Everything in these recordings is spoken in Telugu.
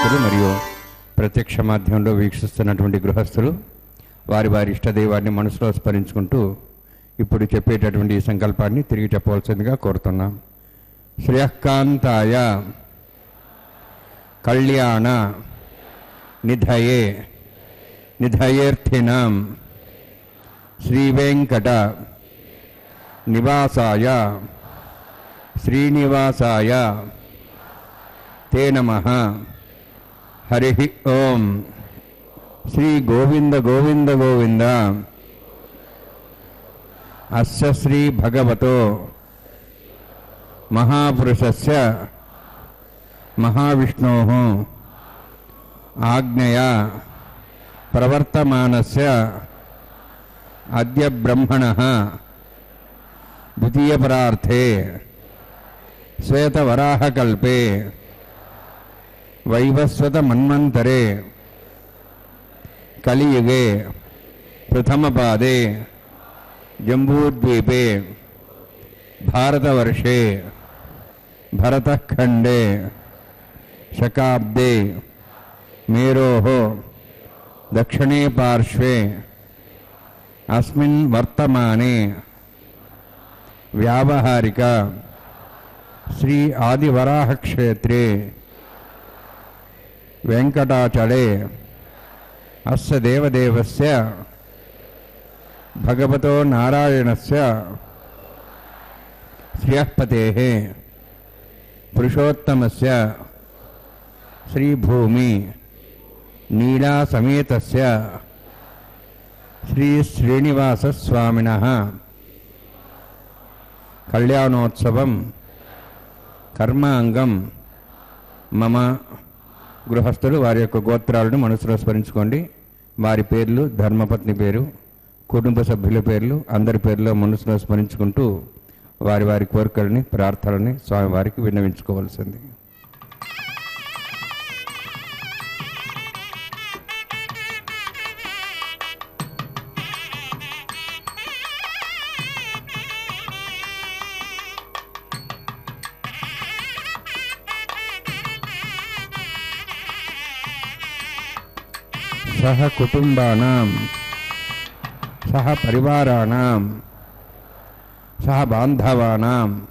భక్తులు మరియు ప్రత్యక్ష మాధ్యమంలో వీక్షిస్తున్నటువంటి గృహస్థులు వారి వారి ఇష్టదైవాన్ని మనసులో స్మరించుకుంటూ ఇప్పుడు చెప్పేటటువంటి ఈ సంకల్పాన్ని తిరిగి చెప్పవలసిందిగా కోరుతున్నాం. శ్రేయఃకాంతాయ కళ్యాణ నిధయే నిధయేర్థినాం శ్రీవేంకట నివాసాయ శ్రీనివాసాయ తే నమః. హరి ఓం. శ్రీ గోవింద గోవింద గోవింద. అస్య శ్రీ భగవతో మహాపురుషస్య మహావిష్ణోః ఆజ్ఞయా ప్రవర్తమానస్య అద్య బ్రహ్మణః ద్వితీయపరార్థే శ్వేతవరాహకల్పే వైవస్వత మన్వంతరే కలియుగే ప్రథమపాదే జంబూద్వీపే భారతవర్షే భరతఖండే శకాబ్దే మేరోః దక్షిణే పార్శ్వే అస్మిన్ వర్తమానే వ్యావహారిక శ్రీ ఆదివరాహక్షేత్రే వెంకటాచలే అస్య దేవదేవస్య భగవతో నారాయణస్య శ్రియఃపతేః పురుషోత్తమస్య శ్రీభూమి నీలాసమేతస్య శ్రీ శ్రీనివాసస్వామినః కళ్యాణోత్సవం కర్మాంగం మమ. గృహస్థులు వారి యొక్క గోత్రాలను మనసులో స్మరించుకోండి. వారి పేర్లు, ధర్మపత్ని పేరు, కుటుంబ సభ్యుల పేర్లు, అందరి పేర్లు మనసులో స్మరించుకుంటూ వారి వారి కోరికలని, ప్రార్థనని స్వామివారికి విన్నవించుకోవాల్సింది. సహ కుటుంబానాం సహ పరివారాణాం సహ బాంధవానాం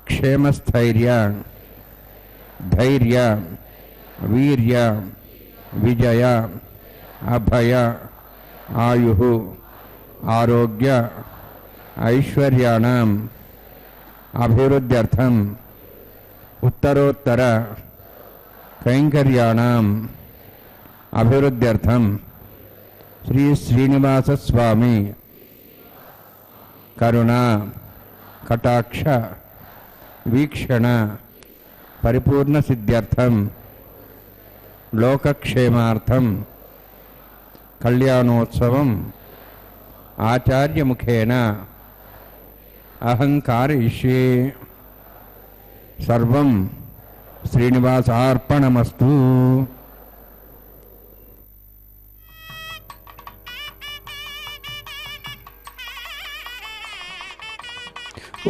క్షేమస్థైర్య ధైర్య వీర్య విజయ అభయ ఆయుః ఆరోగ్య ఐశ్వర్యాణం అభివృద్ధ్యర్థం ఉత్తరోత్తర కైంకర్యాణం అభివృద్ధ్యర్థం శ్రీ శ్రీనివాసస్వామి కరుణ కటాక్ష వీక్షణ పరిపూర్ణ సిద్ధ్యర్థం లోకక్షేమార్థం కళ్యాణోత్సవం ఆచార్యముఖేన అహం కారయిష్యే. సర్వం శ్రీనివాసార్పణమస్తు.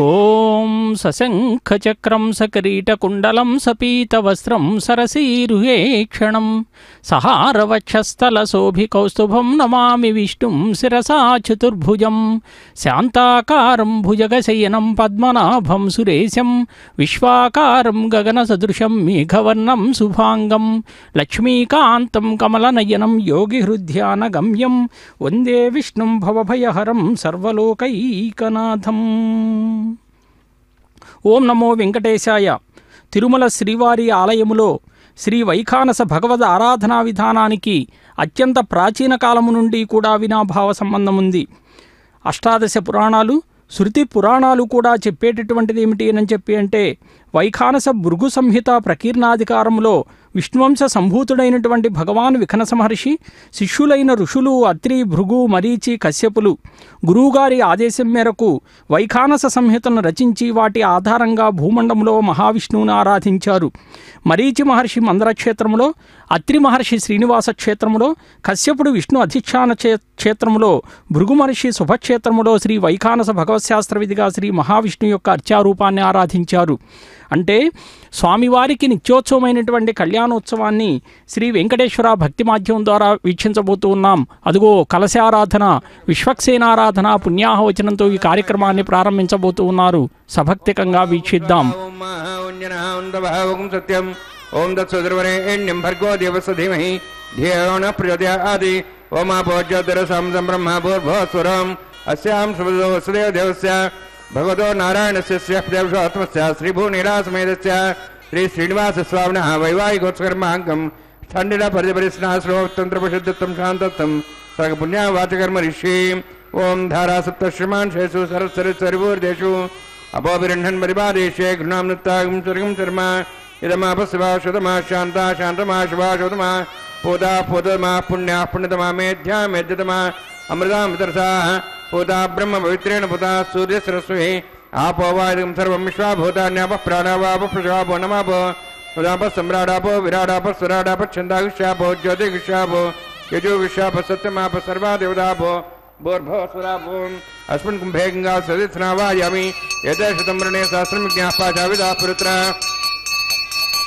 ఓం సశంఖచక్రం సకిరీటకుండలం సపీతవస్త్రం సరసీరుహేక్షణం సహారవక్షస్థలశోభికౌస్తుభం నమామి విష్ణుం శిరసా చతుర్భుజం శాంతాకారం భుజగశయనం పద్మనాభం సురేశం విశ్వాకారం గగనసదృశం మేఘవర్ణం శుభాంగం లక్ష్మీకాంతం కమలనయనం యోగిహృద్యానగమ్యం వందే విష్ణుం భవభయహరం సర్వలోకైకనాథం. ఓం నమో వెంకటేశాయ. తిరుమల శ్రీవారి ఆలయములో శ్రీ వైఖానస భగవద్ ఆరాధనా విధానానికి అత్యంత ప్రాచీన కాలము నుండి కూడా వినాభావ సంబంధం ఉంది. అష్టాదశ పురాణాలు, శృతి పురాణాలు కూడా చెప్పేటటువంటిది ఏమిటి అని చెప్పి అంటే వైఖానస భృగు సంహిత ప్రకీర్ణాధికారంలో విష్ణువంశ సంభూతుడైనటువంటి భగవాన్ విఖనస మహర్షి శిష్యులైన ఋషులు అత్రి, భృగు, మరీచి, కశ్యపులు గురువుగారి ఆదేశం మేరకు వైఖానస సంహితను రచించి వాటి ఆధారంగా భూమండంలో మహావిష్ణువును ఆరాధించారు. మరీచి మహర్షి మందర క్షేత్రంలో, అత్రి మహర్షి శ్రీనివాస క్షేత్రంలో, కశ్యపుడు విష్ణు అధిష్టాన క్షేత్రంలో, భృగు మహర్షి శుభక్షేత్రములో శ్రీ వైఖానస భగవత్శాస్త్ర విధిగా శ్రీ మహావిష్ణు యొక్క అర్చారూపాన్ని ఆరాధించారు. అంటే స్వామివారికి నిత్యోత్సవమైనటువంటి కళ్యాణోత్సవాన్ని శ్రీ వెంకటేశ్వర భక్తి మాధ్యమం ద్వారా వీక్షించబోతూ ఉన్నాం. అదిగో కలశారాధన, విశ్వక్సేనారాధన, పుణ్యాహవచనంతో ఈ కార్యక్రమాన్ని ప్రారంభించబోతూ ఉన్నారు. సభక్తికంగా వీక్షిద్దాం. సత్యం ఓం దత్సుద్రవరేణ్యం భర్గో దేవస్య ధీమహి ధియో న ప్రచోదయాత్. ఓమాపోజ్యోతిరసం సంబ్రహ్మ భూర్భువస్సురం అస్యాం సుభదో వసుదేవ దేవస్య భగవతో నారాయణస్య శ్రీదేవోత్మస్య శ్రీభూనీలాసమేతస్య శ్రీ శ్రీనివాస స్వామినః వైవాహికోత్సకర్మాంగం స్థండిల పరిధిపరిస్నాశ్రోతంత్రపశుద్ధత్వం శాంతత్వం సగ పుణ్యవాచకర్మ ఋషి. ఓం ధారా సప్తశ్రమాన్ శేషు సరస్వరిభూర్దేషు అపోభిరణ్ణన్ పరిపాదేశే గృహాం నృత్తాగం స్వర్గం శర్మ ఇదమాపశివా శుతమా శాంతా శాంతమా శివా శుతమా పూతా పూతమా పుణ్యా పుణ్యతమా మేధ్యా మేధ్యతమా అమృతామృతరసా పూతా బ్రహ్మ పవిత్రేణ పూతా సూర్య సరస్వతి ఆపో వాయుం సర్వం విశ్వాభూతాన్యాప ప్రాణావాప ప్రజాపో నమాపో ఉదాప సమ్రాడాపో విరాడాప స్వరాడాప ఛందాగుష్యాపో జ్యోతిగుష్యాపో యజుగుష్యాప సత్యమాప సర్వా దేవతాపో భోర్భవస్వరాపో అస్మిన్ కుంభే గంగా సదిత్స్నావాయామి యథశతం వృణే సహస్రం జ్ఞాపాచావిదా పురుత్ర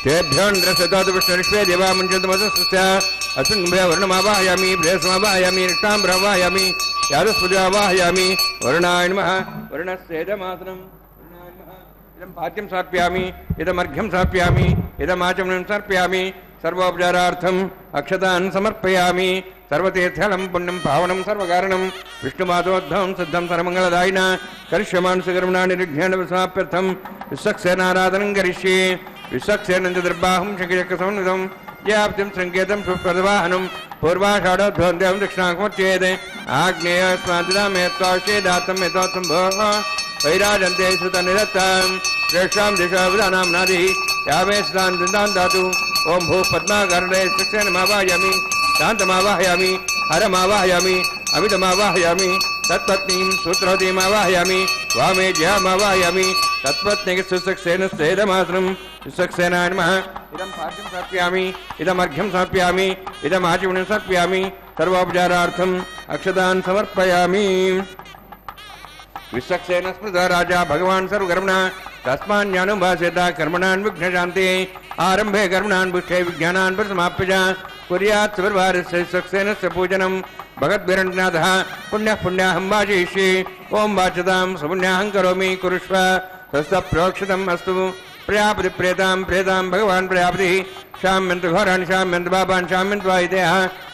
तेभ्योन्द्रशतात् विष्णुरिष्वे देवा मुञ्चन्तमसस्य अस्मिन् कुम्भे वर्णमावाहयामि बृहस्मावाहयामि निष्ठाम्बरवाहयामि यादस्पतिवाहयामि वरुणाय नमः वरुणस्येदमासनम् वरुणाय नमः इदं पाद्यं समर्पयामि इदमर्घ्यं समर्पयामि इदमाचमनं समर्पयामि सर्वोपचारार्थम् अक्षतान् समर्पयामि सर्वतीर्थलं पुण्यं पावनं सर्वकारणं विष्णुमाधोद्धवं सिद्धं सर्वमङ्गलदायिना करिष्यमानसकर्मणानि निर्घ्नेन समाप्यर्थं विश्वक्सेनाराधनं करिष्ये विश्वक्सेनन्दर्बाहुं शङ्खचक्रसंनिधं व्याप्तिं सङ्केतं सुप्रदवाहनं पूर्वाषाढोध्वन्देवं दक्षिणाङ्मुच्येत् आग्नेयस्मादिदामेत्वाश्चेदात्तं यथोत्सम्भोः वैराजन्ते सुतनिरत्तां श्रेष्ठां दिशाविधानां नादिः यावे स्नान् दन्तान् दातु ॐ भूः पद्माकर्णे शिक्षणमावाहयामि शान्तमावाहयामि हरमावाहयामि अमितमावाहयामि तत्पत्नीं सूत्रवतीमावाहयामि वामे ज्यामावाहयामि तत्पत्नीः सुसक्सेनस्येदमासनं विश्वक्सेनाय नमः इदं पाद्यं समर्पयामि इदमर्घ्यं समर्पयामि इदमाचमनं समर्पयामि सर्वोपचारार्थम् अक्षतान् समर्पयामि विश्वक्सेन स्मृतः राजा भगवान् सर्वकर्मणः तस्मान्यानुभासेत कर्मणान् विघ्नशान्ते आरम्भे कर्मणान् पुष्टे विज्ञानान् परिसमाप्य कुर्यात् सर्वभारस्य विश्वक्सेनस्य पूजनं भगवद्भिरण्यनाथः पुण्यः पुण्याहं वाचयिष्ये ॐ वाचतां सपुण्याहं करोमि कुरुष्व तस्तप्रोक्षितम् अस्तु प्रजापति प्रेतां प्रेतां भगवान् प्रजापतिः शाम्यन्तु घोरान् शाम्यन्तु पापान् शाम्यन्तु वायुदेः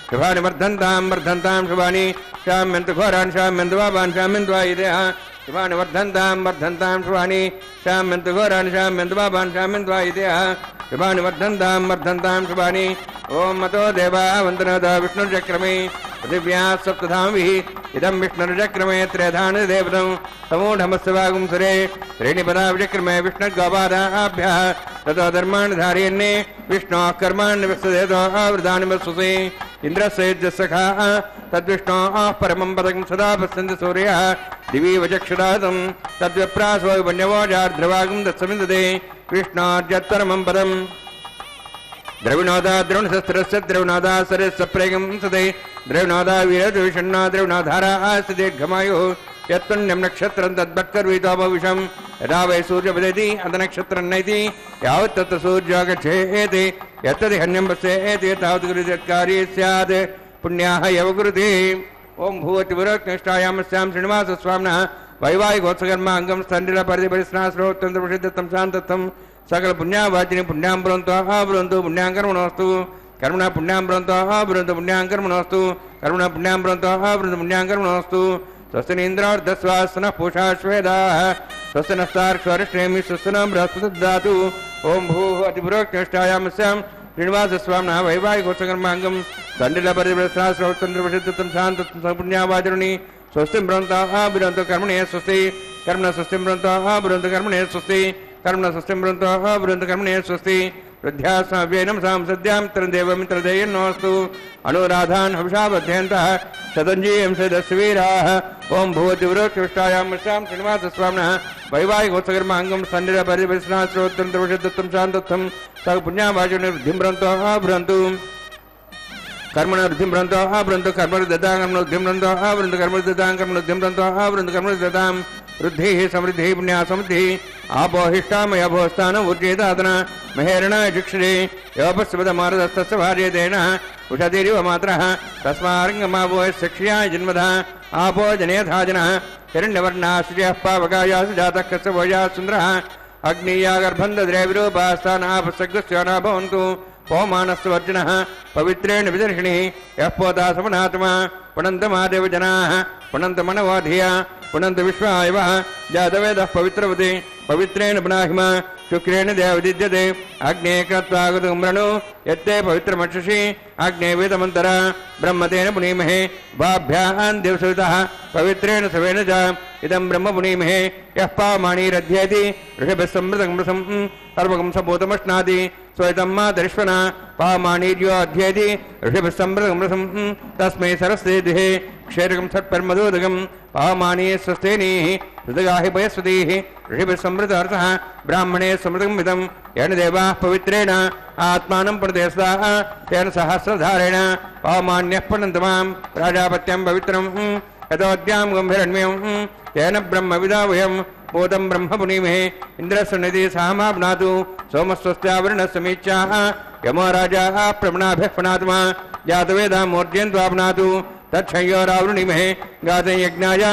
शुभानि वर्धन्तां वर्धन्तां शुभानि शाम्यन्तु घोरान् शाम्यन्तु पापान् शाम्यन्तु वायुदेः शुभानि वर्धन्तां वर्धन्तां शुभानि शाम्यन्तु घोरान् शाम्यन्तु पापान् शाम्यन्तु वायुदेः शुभानि वर्धन्तां वर्धन्तां शुभानि ॐ मतो देवा वन्दनदा विष्णुर्चक्रमे पृथिव्याः सप्तधामभिः इदं विष्णुर्चक्रमे त्रेधानि देवतं समूढमस्तवागुं सुरे त्रीणिपदा विचक्रमे विष्णुर्गोपादाभ्यः ततो धर्माणि धारयन्ने विष्णोः कर्माणि विस्तदेतो आवृतानि वस्तुते इन्द्रस्य यज्ञसखाः तद्विष्णोः परमं पदं सदा पश्यन्ति सूर्यः दिवि वचक्षुरातं तद्विप्रासो वन्यवोजार्ध्रवागं दत्समिन्दते विष्णोर्यत्परमं पदम् द्रविणोदा द्रोणशस्त्रस्य द्रविणोदा सरस्वप्रेगं सते द्रविणोदा वीरद्विषण्णा द्रविणोधारा आस्ति दीर्घमायुः यत्पुण्यं नक्षत्रं तद्भक्तर्वीतोपविशं यदा वै सूर्यपदेति अन्तनक्षत्रं नैति यावत् तत्र सूर्यो गच्छेति यत्तदि हन्यं पश्येति तावत् गुरुजत्कारी स्यात् पुण्याः एव गुरुते ॐ भूवतिपुरक्निष्ठायामस्यां श्रीनिवासस्वामिनः वैवाहिकोत्सकर्माङ्गं स्तण्डिलपरिधिपरिस्नाश्रोत्यन्तप्रसिद्धत्वं शान्तत्वं सकल पुण्यावाचिनी पुण्यां ब्रवन्तु पुण्यां कर्मणोऽस्तु कर्मणा पुण्यां ब्रवन्तु पुण्यां कर्मणोऽस्तु कर्मणा पुण्यां ब्रवन्तु पुण्यां कर्मणोऽस्तु स्वस्तिनीन्द्रार्धस्वासनः पूषा श्वेदाः स्वस्य नस्तार्क्ष्वरिष्णेमि स्वस्तिनं बृहस्पति ददातु ॐ भूः अतिपुरोक्निष्ठायामस्यां श्रीनिवासस्वामिनः वैवाहिकोत्सकर्माङ्गं स्तण्डिलपरिधिपरिस्नाश्रोत्यन्तप्रसिद्धत्वं शान्तत्वं पुण्यावाचिनी स्वस्तिं ब्रवन्तु कर्मणे स्वस्ति कर्मण स्वस्तिं ब्रवन्तु कर्मणे स्वस्ति कर्मण स्वस्तिं ब्रवन्तु कर्मणे स्वस्ति वृद्ध्यास्माभ्येनं सां सद्यां मित्रदेयन्नोऽस्तु अनुराधान् हंसाबध्यन्तः शतञ्जीयं सदस्वीराः ॐ भूवतिवृक्षायामस्यां श्रीनिवासस्वामिनः वैवाहिकोत्सकर्माङ्गं स्तण्डिलपरिधिपरिस्नाश्रोत्यन्तप्रसिद्धत्वं शान्तत्वं सः पुण्यावाचिनीवृद्धिं ब्रवन्तु कर्मण वृद्धिं ब्रवन्तु कर्मणोदतां कर्मणोद्धिं ब्रवन्तु कर्मणोदतां कर्मणोद्धिं ब्रवन्तु कर्मणोदतां वृद्धिः समृद्धिः पुण्या समृद्धिः ఆపోహిష్టామయభోస్థాన ఊర్జేతాదన మహేరణ జిక్షరే యోపస్వదమారదస్తస్య భార్యేతేన ఉషతిరివ మాత్రః తస్మారంగమావోయశక్ష్యాయ జన్మధ ఆపో జనేధాజనః హిరణ్యవర్ణాశ్చ పావకాయాసు జాతః కస్యవోజా సుందరః అగ్నియాగర్భందద్రేవిరూపాస్తానాపసగ్స్యోనా భవంతు పౌమానస్వర్జనః పవిత్రేణ విదర్శిని యః పోతా సమనాత్మా పునంతమాదేవ జనాః పునంతమనవాధియా పునంత విశ్వాయవ జాతవేదః పవిత్రవతి పవిత్రేణ పునాహిమ శుక్రేణ దేవదిద్యతే అగ్నే కత్వాగతుమ్రణు యత్తే పవిత్రమక్షసి అగ్నే వేదమంతర బ్రహ్మతేన పునీమహే వాభ్యాం దివసవితః పవిత్రేణ సవేన చ ఇదం బ్రహ్మ పునీమహే యః పామాణీరధ్యేతి ఋషభిः సమృతం సర్వకం సభూతమశ్నాతి స్వైతం మాతరిష్వన పామాణీర్యో అధ్యేతి ఋషభిः సమృతం తస్మై సరస్వతే దిహే క్షేరకం సత్పర్మదోదకం పామానీ స్వస్తేనీః హృదగాహి భయస్వతీః ఋషభిः సమృతార్థः బ్రాహ్మణే సమృతం ఇదం येन देवाः पवित्रेण आत्मानं प्रदेशदाः तेन सहस्रधारेण पावमान्यः पुनन्तमां प्राजापत्यं पवित्रं यतोद्यां गम्भीरण्यं तेन ब्रह्मविदा वयं भूतं ब्रह्म पुनीमहे इन्द्रस्य निधि सामाप्नातु सोमस्वस्त्यावरणसमीच्याः यमो राजाः प्रमणाभिः पुनात्मा जातवेदां मूर्जयन्त्वाप्नातु तच्छयोरावृणीमहे गातं यज्ञाय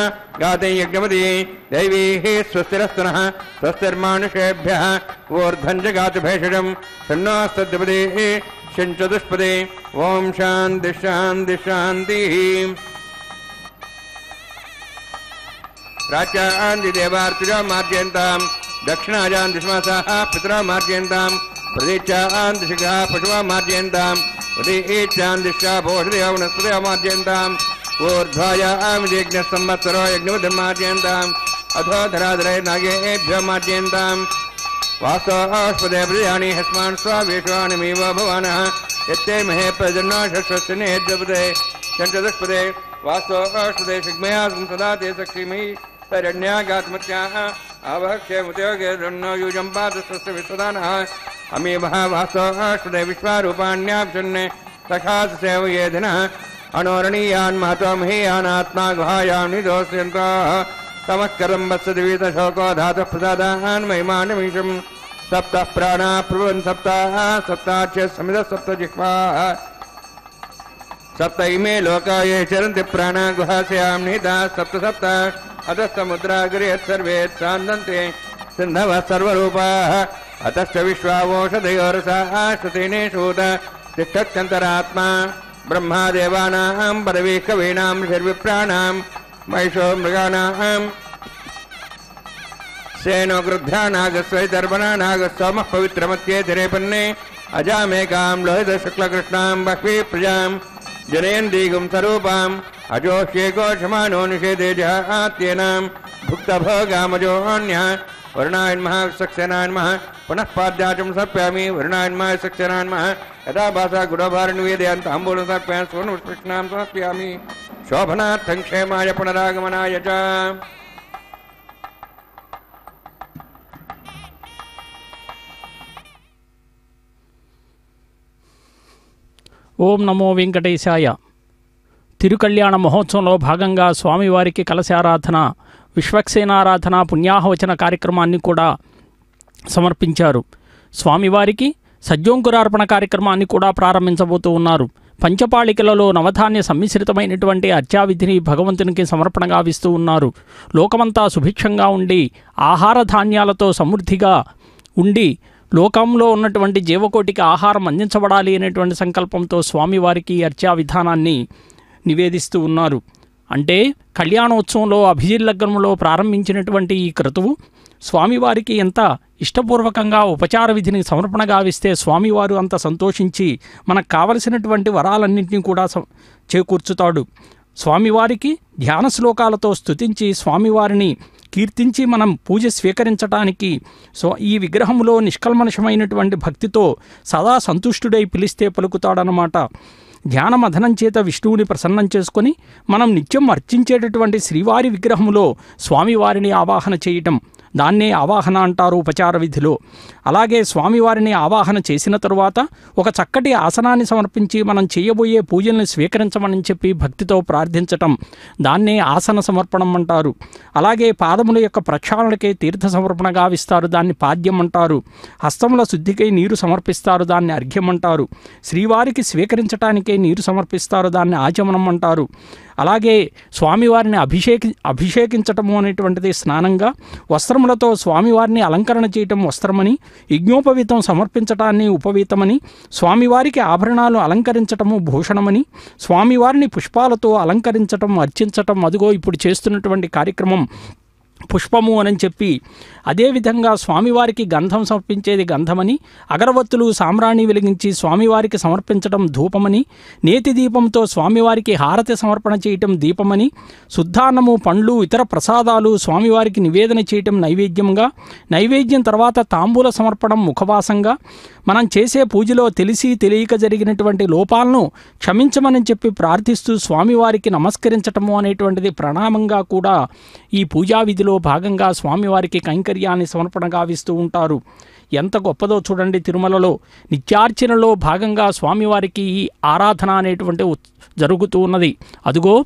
गातं यज्ञमदे दैवीः स्वस्तिरस्तनः स्वस्तिर्मानुषेभ्यः ऊर्ध्वं च गातुभेषजं शन्नोस्तद्विपदेः शञ्चतुष्पदे ॐ शान्ति शान्ति शान्तिः प्राच्यान्ति देवार्तिजा मार्जयन्तां दक्षिणायां दिशमासाः पितरा मार्जयन्तां प्रदेशान् दिशगा पशुवा मार्जयन्तां उदीच्यां दिशा भोषदया वनस्पतया मार्जयन्ताम् ऊर्ध्वायां यज्ञसंवत्सरो यज्ञवधर्मार्जयन्ताम् अथो धराधरे नागेभ्यो मार्जयन्ताम् वास्तवास्पदे प्रजानि हस्मान् स्वावेश्वानिमेव भवानः यत्ते महे प्रजन्नो षष्ठस्यनेद्यपदे चञ्चदुष्पदे वास्तवास्पदे शिग्मया सदा ते सक्षिमि तरण्यागात्मत्याः आवहक्षेमुद्योगे धन्नो युजं पादस्वस्य विश्वदानः अमीवः वास्तवास्पदे विश्वारूपाण्याप्सन्ने सखासेव ये दिनः अनोरणीयान् महत्वमहीयानात्मा गुहायां निदोष्यन्तः तमः करं वत्सदिवीतशोको धातुः प्रसादान् महिमानमीशं सप्तः प्राणाः प्रभवन् सप्ताः सप्ताच्च समितः सप्तजिह्वाः सप्त इमे लोका ये चरन्ति प्राणा गुहास्यां निहिताः सप्त सप्त अतः समुद्राग्रे सर्वे सान्दन्ते सिन्धवः सर्वरूपाः अतश्च विश्वावोषधयोरसाः श्रुतिनेषूत तिष्ठत्यन्तरात्मा ब्रह्मा देवानां पदवी कवीनां ऋषिर्विप्राणां महिषो मृगाणां सेनो गृध्रा नागस्वैतर्पणा नागस्सोमः पवित्रमत्ये तिरेपन्ने अजामेकां लोहितशुक्लकृष्णां बह्वी प्रजां जनयन्तीगुं स्वरूपाम् अजोह्येकोषमानो निषेधे जहात्येनां भुक्तभोगामजोऽन्यः वरुणायन्मः सक्सेनायन्मः पुनः पाद्याचं सर्प्यामि वरुणायन्मः सक्सेनायन्मः यथा भाषा गुणभारनिवेदयन्त अम्बूलं सर्प्यामि सुवर्णपुष्पकृष्णां समर्पयामि शोभनार्थं क्षेमाय पुनरागमनाय च ఓం నమో వెంకటేశాయ. తిరుకళ్యాణ మహోత్సవంలో భాగంగా స్వామివారికి కలశారాధన, విశ్వక్సేనారాధన, పుణ్యాహవచన కార్యక్రమాన్ని కూడా సమర్పించారు. స్వామివారికి సజ్జోంకురార్పణ కార్యక్రమాన్ని కూడా ప్రారంభించబోతూ ఉన్నారు. పంచపాళికలలో నవధాన్య సమ్మిశ్రితమైనటువంటి అర్చావిధిని భగవంతునికి సమర్పణ గావిస్తూ ఉన్నారు. లోకమంతా సుభిక్షంగా ఉండి ఆహార ధాన్యాలతో సమృద్ధిగా ఉండి లోకంలో ఉన్నటువంటి జీవకోటికి ఆహారం అందించబడాలి అనేటువంటి సంకల్పంతో స్వామివారికి అర్చా విధానాన్ని నివేదిస్తూ ఉన్నారు. అంటే కళ్యాణోత్సవంలో అభిజిల్లగ్నంలో ప్రారంభించినటువంటి ఈ క్రతువు స్వామివారికి ఎంత ఇష్టపూర్వకంగా ఉపచార విధిని సమర్పణ గావిస్తే స్వామివారు అంత సంతోషించి మనకు కావలసినటువంటి వరాలన్నింటినీ కూడా చేకూర్చుతాడు. స్వామివారికి ధ్యాన శ్లోకాలతో స్తుతించి స్వామివారిని కీర్తించి మనం పూజ స్వీకరించడానికి ఈ విగ్రహంలో నిష్కల్మషమైనటువంటి భక్తితో సదా సంతుష్టుడై పిలిస్తే పలుకుతాడనమాట. ధ్యాన మథనం చేత విష్ణువుని ప్రసన్నం చేసుకొని మనం నిత్యం అర్చించేటటువంటి శ్రీవారి విగ్రహంలో స్వామివారిని ఆవాహన చేయటం, దాన్నే ఆవాహన అంటారు ఉపచార విధిలో. అలాగే స్వామివారిని ఆవాహన చేసిన తరువాత ఒక చక్కటి ఆసనాన్ని సమర్పించి మనం చేయబోయే పూజల్ని స్వీకరించమని చెప్పి భక్తితో ప్రార్థించటం, దాన్నే ఆసన సమర్పణం అంటారు. అలాగే పాదముల యొక్క ప్రక్షాళనకై తీర్థ సమర్పణ గావిస్తారు, దాన్ని పాద్యం అంటారు. హస్తముల శుద్ధికై నీరు సమర్పిస్తారు, దాన్ని అర్ఘ్యం అంటారు. శ్రీవారికి స్వీకరించటానికై నీరు సమర్పిస్తారు, దాన్ని ఆచమనం అంటారు. అలాగే స్వామివారిని అభిషేకించటము అనేటువంటిది స్నానంగా, వస్త్రములతో స్వామివారిని అలంకరణ చేయటం వస్త్రమని, యజ్ఞోపవీతం సమర్పించటాన్ని ఉపవీతమని, స్వామివారికి ఆభరణాలు అలంకరించటము భూషణమని, స్వామివారిని పుష్పాలతో అలంకరించటం అర్చించటం, అదిగో ఇప్పుడు చేస్తున్నటువంటి కార్యక్రమం పుష్పము అని చెప్పి, అదేవిధంగా స్వామివారికి గంధం సమర్పించేది గంధమని, అగరవత్తులు సాంబ్రాణి వెలిగించి స్వామివారికి సమర్పించడం ధూపమని, నేతి దీపంతో స్వామివారికి హారతి సమర్పణ చేయటం దీపమని, శుద్ధాన్నము పండ్లు ఇతర ప్రసాదాలు స్వామివారికి నివేదన చేయటం నైవేద్యంగా, నైవేద్యం తర్వాత తాంబూల సమర్పణం ముఖవాసంగా, మనం చేసే పూజలో తెలిసి తెలియక జరిగినటువంటి లోపాలను క్షమించమని చెప్పి ప్రార్థిస్తూ స్వామివారికి నమస్కరించటము అనేటువంటిది ప్రణామంగా కూడా ఈ పూజా విధిలో భాగంగా స్వామివారికి కైంకర్యాన్ని సమర్పణ గావిస్తూ ఉంటారు. ఎంత గొప్పదో చూడండి. తిరుమలలో నిత్యార్చనలో భాగంగా స్వామివారికి ఈ ఆరాధన అనేటువంటి జరుగుతూ ఉన్నది. అదుగో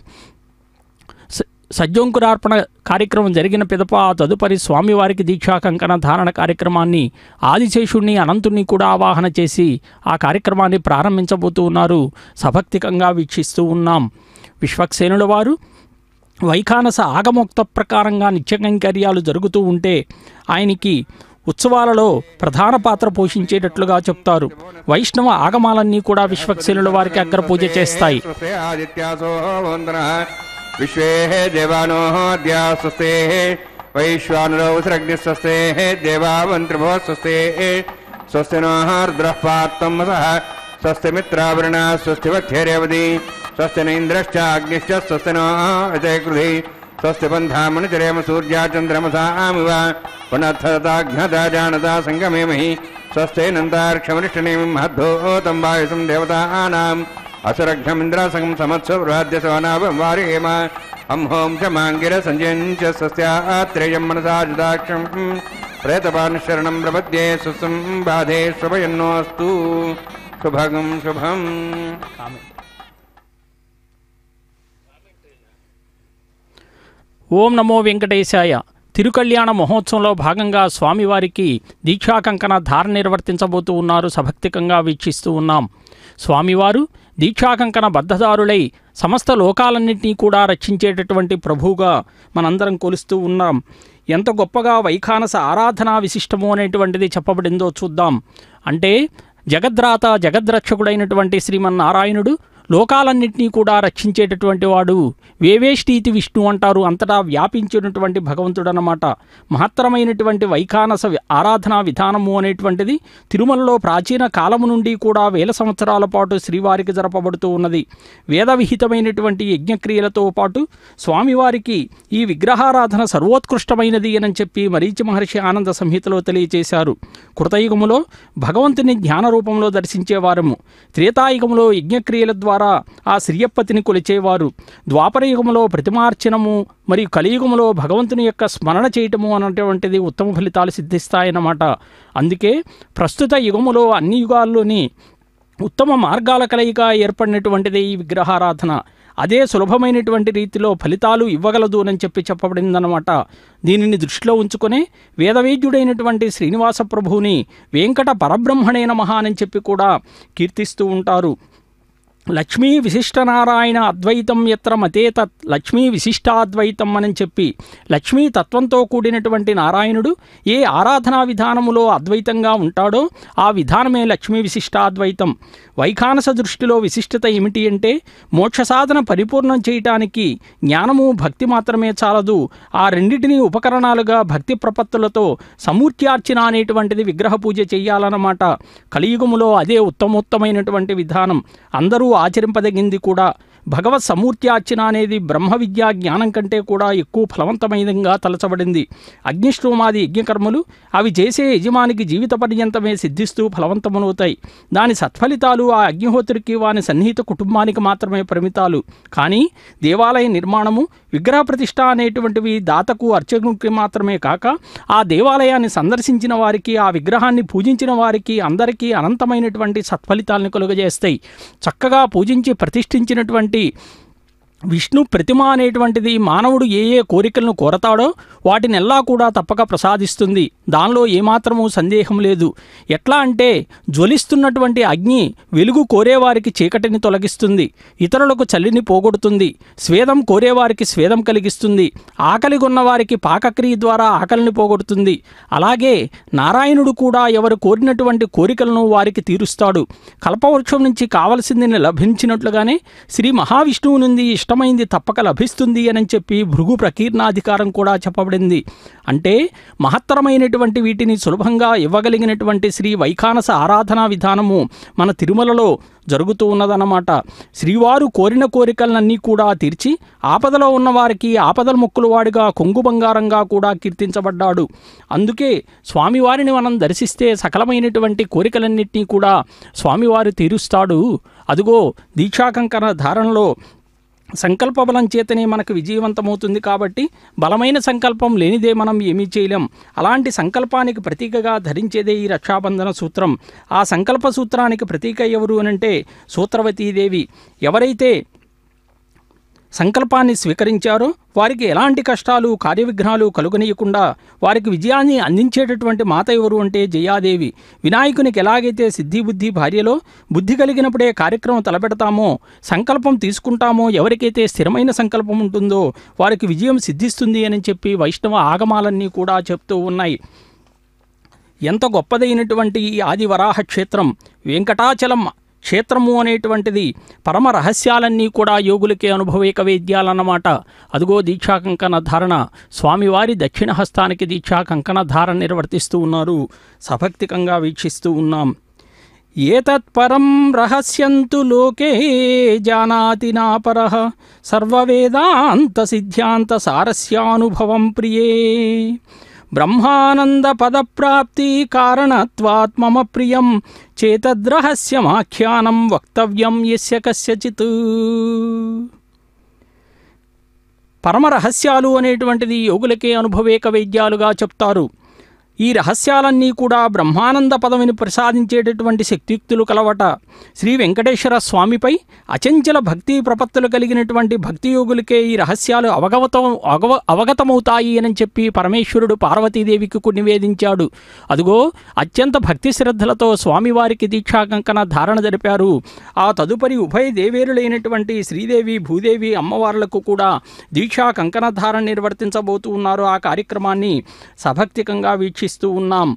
సజ్జోంకురార్పణ కార్యక్రమం జరిగిన పిదప తదుపరి స్వామివారికి దీక్షా కంకణ ధారణ కార్యక్రమాన్ని ఆదిశేషుణ్ణి అనంతుణ్ణి కూడా ఆవాహన చేసి ఆ కార్యక్రమాన్ని ప్రారంభించబోతూ ఉన్నారు. సభక్తికంగా వీక్షిస్తూ ఉన్నాం. విశ్వక్సేనుల వారు వైఖానస ఆగమోక్త ప్రకారంగా నిత్య కైంకర్యాలు జరుగుతూ ఉంటే ఆయనకి ఉత్సవాలలో ప్రధాన పాత్ర పోషించేటట్లుగా చెప్తారు. వైష్ణవ ఆగమాలన్నీ కూడా విశ్వక్సేనుల వారికి అగ్ర పూజ చేస్తాయి. విశ్వే దేవానో అద్యా స్వస్తే వైశ్వానరో సరగ్నిస్వస్తే దేవావంత్రిభో స్వస్తే స్వస్తి నోర్ద్రః పాత్తం వసః స్వస్తి మిత్రావరుణ స్వస్తి వధ్యేరేవతి స్వస్తి నైంద్రశ్చ అగ్నిశ్చ స్వస్తి నో అజయకృధి స్వస్తి బంధామనుచరేమ సూర్యా చంద్రమసామివ పునఃతాఘ్నతా జానతా సంగమేమహి స్వస్తే నంతార్క్షమనిష్టనేమి మహద్భూతం వాయుసం దేవతానాం అసురఘ్నమింద్రాసంగం సమత్స బృహద్యసవనాభం వారేమ అంహోం చ మాంగిర సంజయంచ స్వస్యాత్రేయం మనసాజుదాక్షం ప్రేతపానుశరణం ప్రపద్యే సుసం బాధే శుభయన్నోస్తు శుభగం శుభం. ఓం నమో వెంకటేశాయ. తిరుకళ్యాణ మహోత్సవంలో భాగంగా స్వామివారికి దీక్షా కంకణ ధారణ నిర్వర్తించబోతూ ఉన్నారు. సభక్తికంగా వీక్షిస్తూ ఉన్నాం. స్వామివారు దీక్షాకంకణ బద్ధదారులై సమస్త లోకాలన్నింటినీ కూడా రక్షించేటటువంటి ప్రభువుగా మనందరం కొలుస్తూ ఉన్నాం. ఎంత గొప్పగా వైఖానస ఆరాధనా విశిష్టము అనేటువంటిది చెప్పబడిందో చూద్దాం. అంటే జగద్రాత జగద్రక్షకుడైనటువంటి శ్రీమన్నారాయణుడు లోకాలన్నింటినీ కూడా రక్షించేటటువంటి వాడు. వేవేష్టీతి విష్ణు అంటారు. అంతటా వ్యాపించినటువంటి భగవంతుడు అన్నమాట. మహత్తరమైనటువంటి వైఖానస ఆరాధనా విధానము అనేటువంటిది తిరుమలలో ప్రాచీన కాలము నుండి కూడా వేల సంవత్సరాల పాటు శ్రీవారికి జరపబడుతూ ఉన్నది. వేదవిహితమైనటువంటి యజ్ఞక్రియలతో పాటు స్వామివారికి ఈ విగ్రహారాధన సర్వోత్కృష్టమైనది అని చెప్పి మరీచి మహర్షి ఆనంద సంహితలో తెలియచేశారు. కృతయుగములో భగవంతుని జ్ఞాన రూపంలో దర్శించేవారము. త్రేతాయుగములో యజ్ఞక్రియల ద్వారా ఆ శ్రీయప్పతిని కొలిచేవారు. ద్వాపరయుగములో ప్రతిమార్చనము మరియు కలియుగములో భగవంతుని యొక్క స్మరణ చేయటము అనేటువంటిది ఉత్తమ ఫలితాలు సిద్ధిస్తాయన్నమాట. అందుకే ప్రస్తుత యుగములో అన్ని యుగాల్లోని ఉత్తమ మార్గాల కలయిక ఏర్పడినటువంటిది ఈ విగ్రహారాధన. అదే సులభమైనటువంటి రీతిలో ఫలితాలు ఇవ్వగలదు అని చెప్పబడిందన్నమాట. దీనిని దృష్టిలో ఉంచుకొని వేదవేద్యుడైనటువంటి శ్రీనివాస ప్రభువుని వెంకట పరబ్రహ్మణే నమః అని చెప్పి కూడా కీర్తిస్తూ ఉంటారు. లక్ష్మీ విశిష్టనారాయణ అద్వైతం ఎత్ర మతే తత్ లక్ష్మీ విశిష్టాద్వైతం అని చెప్పి లక్ష్మీ తత్వంతో కూడినటువంటి నారాయణుడు ఏ ఆరాధనా విధానములో అద్వైతంగా ఉంటాడో ఆ విధానమే లక్ష్మీ విశిష్టాద్వైతం. వైఖానస దృష్టిలో విశిష్టత ఏమిటి అంటే మోక్ష సాధన పరిపూర్ణం చేయటానికి జ్ఞానము భక్తి మాత్రమే చాలదు. ఆ రెండింటినీ ఉపకరణాలుగా భక్తి ప్రపత్తులతో సమూర్త్యార్చన అనేటువంటిది విగ్రహ పూజ చెయ్యాలన్నమాట. కలియుగములో అదే ఉత్తమోత్తమైనటువంటి విధానం. అందరూ ఆచరింపదగింది కూడా. భగవత్ సమూర్త్యార్చన అనేది బ్రహ్మ విద్యా జ్ఞానం కంటే కూడా ఎక్కువ ఫలవంతమైనదిగా తలచబడింది. అగ్నిష్ఠోమాది యజ్ఞకర్మలు అవి చేసే యజమానికి జీవిత పర్యంతమే సిద్ధిస్తూ ఫలవంతమవుతాయి. దాని సత్ఫలితాలు ఆ అగ్నిహోత్రికి వాని సన్నిహిత కుటుంబానికి మాత్రమే పరిమితాలు. కానీ దేవాలయ నిర్మాణము, విగ్రహ ప్రతిష్ఠ అనేటువంటివి దాతకు అర్చకునికి మాత్రమే కాక ఆ దేవాలయాన్ని సందర్శించిన వారికి, ఆ విగ్రహాన్ని పూజించిన వారికి అందరికీ అనంతమైనటువంటి సత్ఫలితాలను కలుగజేస్తాయి. చక్కగా పూజించి ప్రతిష్ఠించినటువంటి విష్ణు ప్రతిమ అనేటువంటిది మానవుడు ఏ ఏ కోరికలను కోరతాడో వాటినెల్లా కూడా తప్పక ప్రసాదిస్తుంది. దానిలో ఏమాత్రమూ సందేహం లేదు. ఎట్లా అంటే జ్వలిస్తున్నటువంటి అగ్ని వెలుగు కోరేవారికి చీకటిని తొలగిస్తుంది, ఇతరులకు చలిని పోగొడుతుంది, స్వేదం కోరేవారికి స్వేదం కలిగిస్తుంది, ఆకలి కొన్నవారికి పాకక్రియ ద్వారా ఆకలిని పోగొడుతుంది. అలాగే నారాయణుడు కూడా ఎవరు కోరినటువంటి కోరికలను వారికి తీరుస్తాడు. కల్పవృక్షం నుంచి కావలసింది లభించినట్లుగానే శ్రీ మహావిష్ణువు నుండి ఇష్టమైంది తప్పక లభిస్తుంది అని చెప్పి భృగు ప్రకీర్ణాధికారం కూడా చెప్పబడింది. అంటే మహత్తరమైనటువంటి వీటిని సులభంగా ఇవ్వగలిగినటువంటి శ్రీ వైఖానస ఆరాధనా విధానము మన తిరుమలలో జరుగుతూ ఉన్నదన్నమాట. శ్రీవారు కోరిన కోరికలన్నీ కూడా తీర్చి ఆపదలో ఉన్నవారికి ఆపదల మొక్కులు వాడిగా కొంగు బంగారంగా కూడా కీర్తించబడ్డాడు. అందుకే స్వామివారిని మనం దర్శిస్తే సకలమైనటువంటి కోరికలన్నింటినీ కూడా స్వామివారు తీరుస్తాడు. అదుగో దీక్షాకంకణ ధారణలో సంకల్ప బలం చేతనే మనకు విజయవంతమవుతుంది. కాబట్టి బలమైన సంకల్పం లేనిదే మనం ఏమీ చేయలేం. అలాంటి సంకల్పానికి ప్రతీకగా ధరించేదే ఈ రక్షాబంధన సూత్రం. ఆ సంకల్ప సూత్రానికి ప్రతీక ఎవరు అనంటే సూత్రవతీదేవి. ఎవరైతే సంకల్పాన్ని స్వీకరించారో వారికి ఎలాంటి కష్టాలు కార్యవిఘ్నాలు కలుగనీయకుండా వారికి విజయాన్ని అందించేటటువంటి మాత ఎవరు అంటే జయాదేవి. వినాయకునికి ఎలాగైతే సిద్ధిబుద్ధి భార్యలో బుద్ధి కలిగినప్పుడే కార్యక్రమం తలపెడతామో, సంకల్పం తీసుకుంటామో, ఎవరికైతే స్థిరమైన సంకల్పం ఉంటుందో వారికి విజయం సిద్ధిస్తుంది అని చెప్పి వైష్ణవ ఆగమాలన్నీ కూడా చెప్తూ ఉన్నాయి. ఎంత గొప్పదైనటువంటి ఈ ఆదివరాహ క్షేత్రం, వెంకటాచలం క్షేత్రము అనేటువంటిది పరమ రహస్యాలన్నీ కూడా యోగులకే అనుభవేక వేద్యాలన్నమాట. అదుగో దీక్షాకంకణ ధారణ. స్వామివారి దక్షిణ హస్తానికి దీక్షాకంకణ ధారణ నిర్వర్తిస్తూ ఉన్నారు. సభక్తికంగా వీక్షిస్తూ ఉన్నాం. ఏతత్పరం రహస్యంతు లోకే జానాతి నాపరః సర్వవేదాంత సిద్ధ్యాంత సారస్యానుభవం ప్రియే బ్రహ్మానంద పదప్రాప్తి కారణత్వాత్ మమ ప్రియం చేతద్రహస్యమాఖ్యానం వక్తవ్యం యస్య కస్యచిత్. పరమరహస్యాలు అనేటువంటిది యోగులకే అనుభవేక వేద్యాలుగా చెప్తారు. ఈ రహస్యాలన్నీ కూడా బ్రహ్మానంద పదవిని ప్రసాదించేటటువంటి శక్తియుక్తులు కలవట. శ్రీ వెంకటేశ్వర స్వామిపై అచంచల భక్తి ప్రపత్తులు కలిగినటువంటి భక్తి యోగులకే ఈ రహస్యాలు అవగతమవుతాయి అని చెప్పి పరమేశ్వరుడు పార్వతీదేవికి నివేదించాడు. అదుగో అత్యంత భక్తి శ్రద్ధలతో స్వామివారికి దీక్షాకంకణ ధారణ జరిపారు. ఆ తదుపరి ఉభయ దేవేరులైనటువంటి శ్రీదేవి భూదేవి అమ్మవార్లకు కూడా దీక్షా కంకణ ధారణ నిర్వర్తించబోతూ ఉన్నారు. ఆ కార్యక్రమాన్ని సభక్తికంగా వీక్షిస్తూ ఉన్నాం.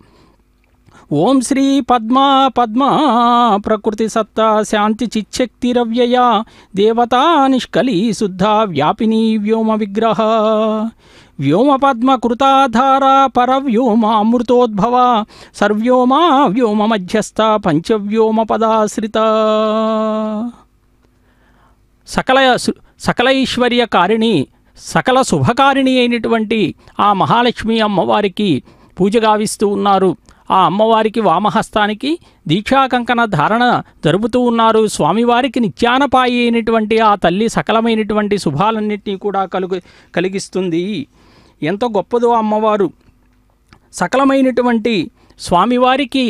ఓం శ్రీ పద్మా పద్మా ప్రకృతి సత్తా శాంతి చిచ్చక్తిరవ్యయ దేవతా నిష్కలి శుద్ధ వ్యాపిని వ్యోమ విగ్రహ వ్యోమ పద్మ కృతాధార పరవ్యోమ అమృతోద్భవ సర్వ్యోమా వ్యోమ మధ్యస్థ పంచవ్యోమ పదాశ్రిత. సకల ఐశ్వర్యకారిణి సకల శుభకారిణి అయినటువంటి ఆ మహాలక్ష్మి అమ్మవారికి పూజ గావిస్తూ ఉన్నారు. ఆ అమ్మవారికి వామహస్తానికి దీక్షాకంకణ ధారణ జరుపుతూ ఉన్నారు. స్వామివారికి నిత్యానపాయి అయినటువంటి ఆ తల్లి సకలమైనటువంటి శుభాలన్నింటినీ కూడా కలిగిస్తుంది. ఎంత గొప్పదో అమ్మవారు. సకలమైనటువంటి స్వామివారికి